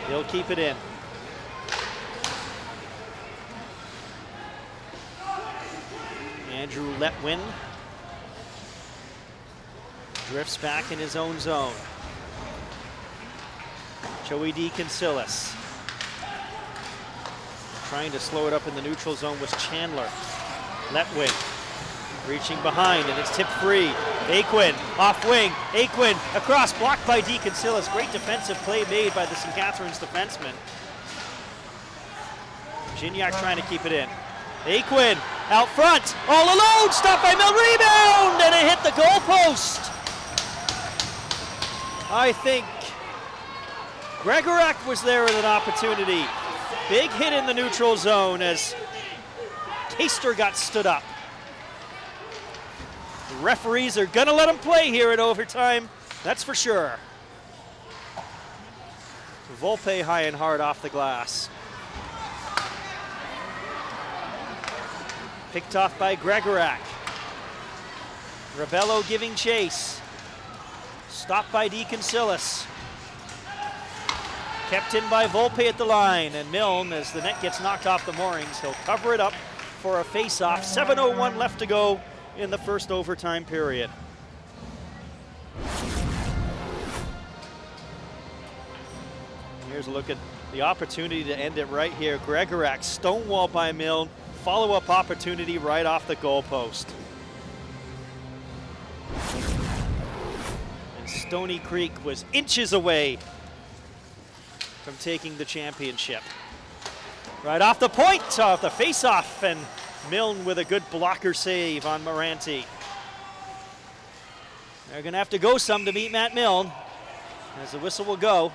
He'll keep it in. Andrew Letwin drifts back in his own zone. Joey DeConcilis. Trying to slow it up in the neutral zone was Chandler. Letwin reaching behind, and it's tipped free. Aquin off wing. Aquin across, blocked by DeConcilis. Great defensive play made by the St. Catharines defenseman. Gignac trying to keep it in. Aquin out front, all alone, stopped by Milne, rebound, and it hit the goalpost. I think Gregorak was there with an opportunity. Big hit in the neutral zone as Caster got stood up. The referees are gonna let him play here in overtime, that's for sure. Volpe high and hard off the glass. Picked off by Gregorak. Rebello giving chase. Stopped by DeConcilis. Kept in by Volpe at the line, and Milne, as the net gets knocked off the moorings, he'll cover it up for a face-off. 7:01 left to go in the first overtime period. Here's a look at the opportunity to end it right here. Gregorak stonewalled by Milne. Follow-up opportunity right off the goalpost. And Stoney Creek was inches away from taking the championship. Right off the point of the face-off, and Milne with a good blocker save on Moranti. They're gonna have to go some to beat Matt Milne, as the whistle will go.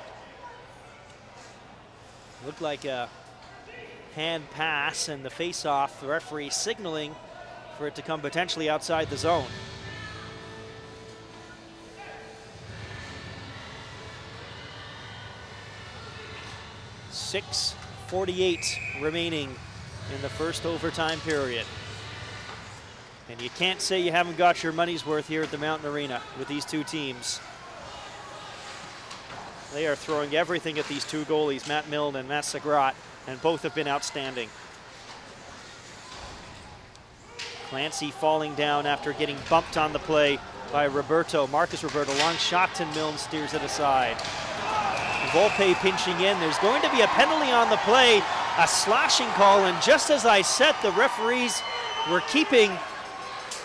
Looked like a hand pass, and the face-off, the referee signaling for it to come potentially outside the zone. .6:48 remaining in the first overtime period. And you can't say you haven't got your money's worth here at the Mountain Arena with these two teams. They are throwing everything at these two goalies, Matt Milne and Matt Sagrott, and both have been outstanding. Clancy falling down after getting bumped on the play by Roberto. Marcus Roberto, long shot, and Milne steers it aside. Volpe pinching in. There's going to be a penalty on the play, a slashing call, and just as I said, the referees were keeping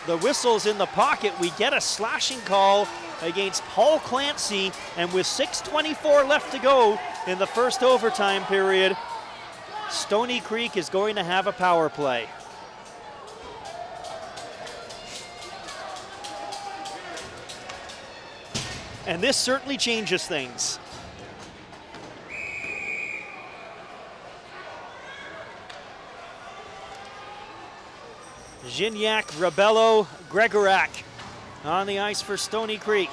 the whistles in the pocket. We get a slashing call against Paul Clancy, and with 6:24 left to go in the first overtime period, Stoney Creek is going to have a power play. And this certainly changes things. Gignac, Rebello, Gregorak on the ice for Stoney Creek.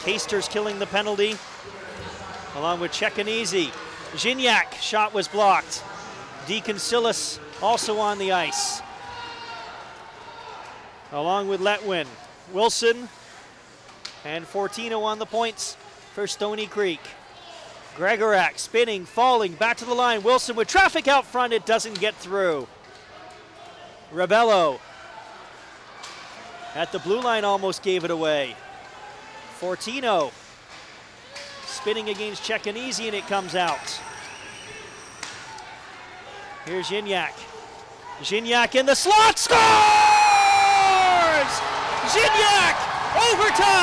Caster's killing the penalty, along with Ceccanese. Gignac, shot was blocked. DeConcilis also on the ice, along with Letwin. Wilson and Fortino on the points for Stoney Creek. Gregorak spinning, falling, back to the line. Wilson with traffic out front, it doesn't get through. Rebello at the blue line almost gave it away. Fortino spinning against Ceccanese, and it comes out. Here's Gignac. Gignac in the slot, scores! Gignac, overtime!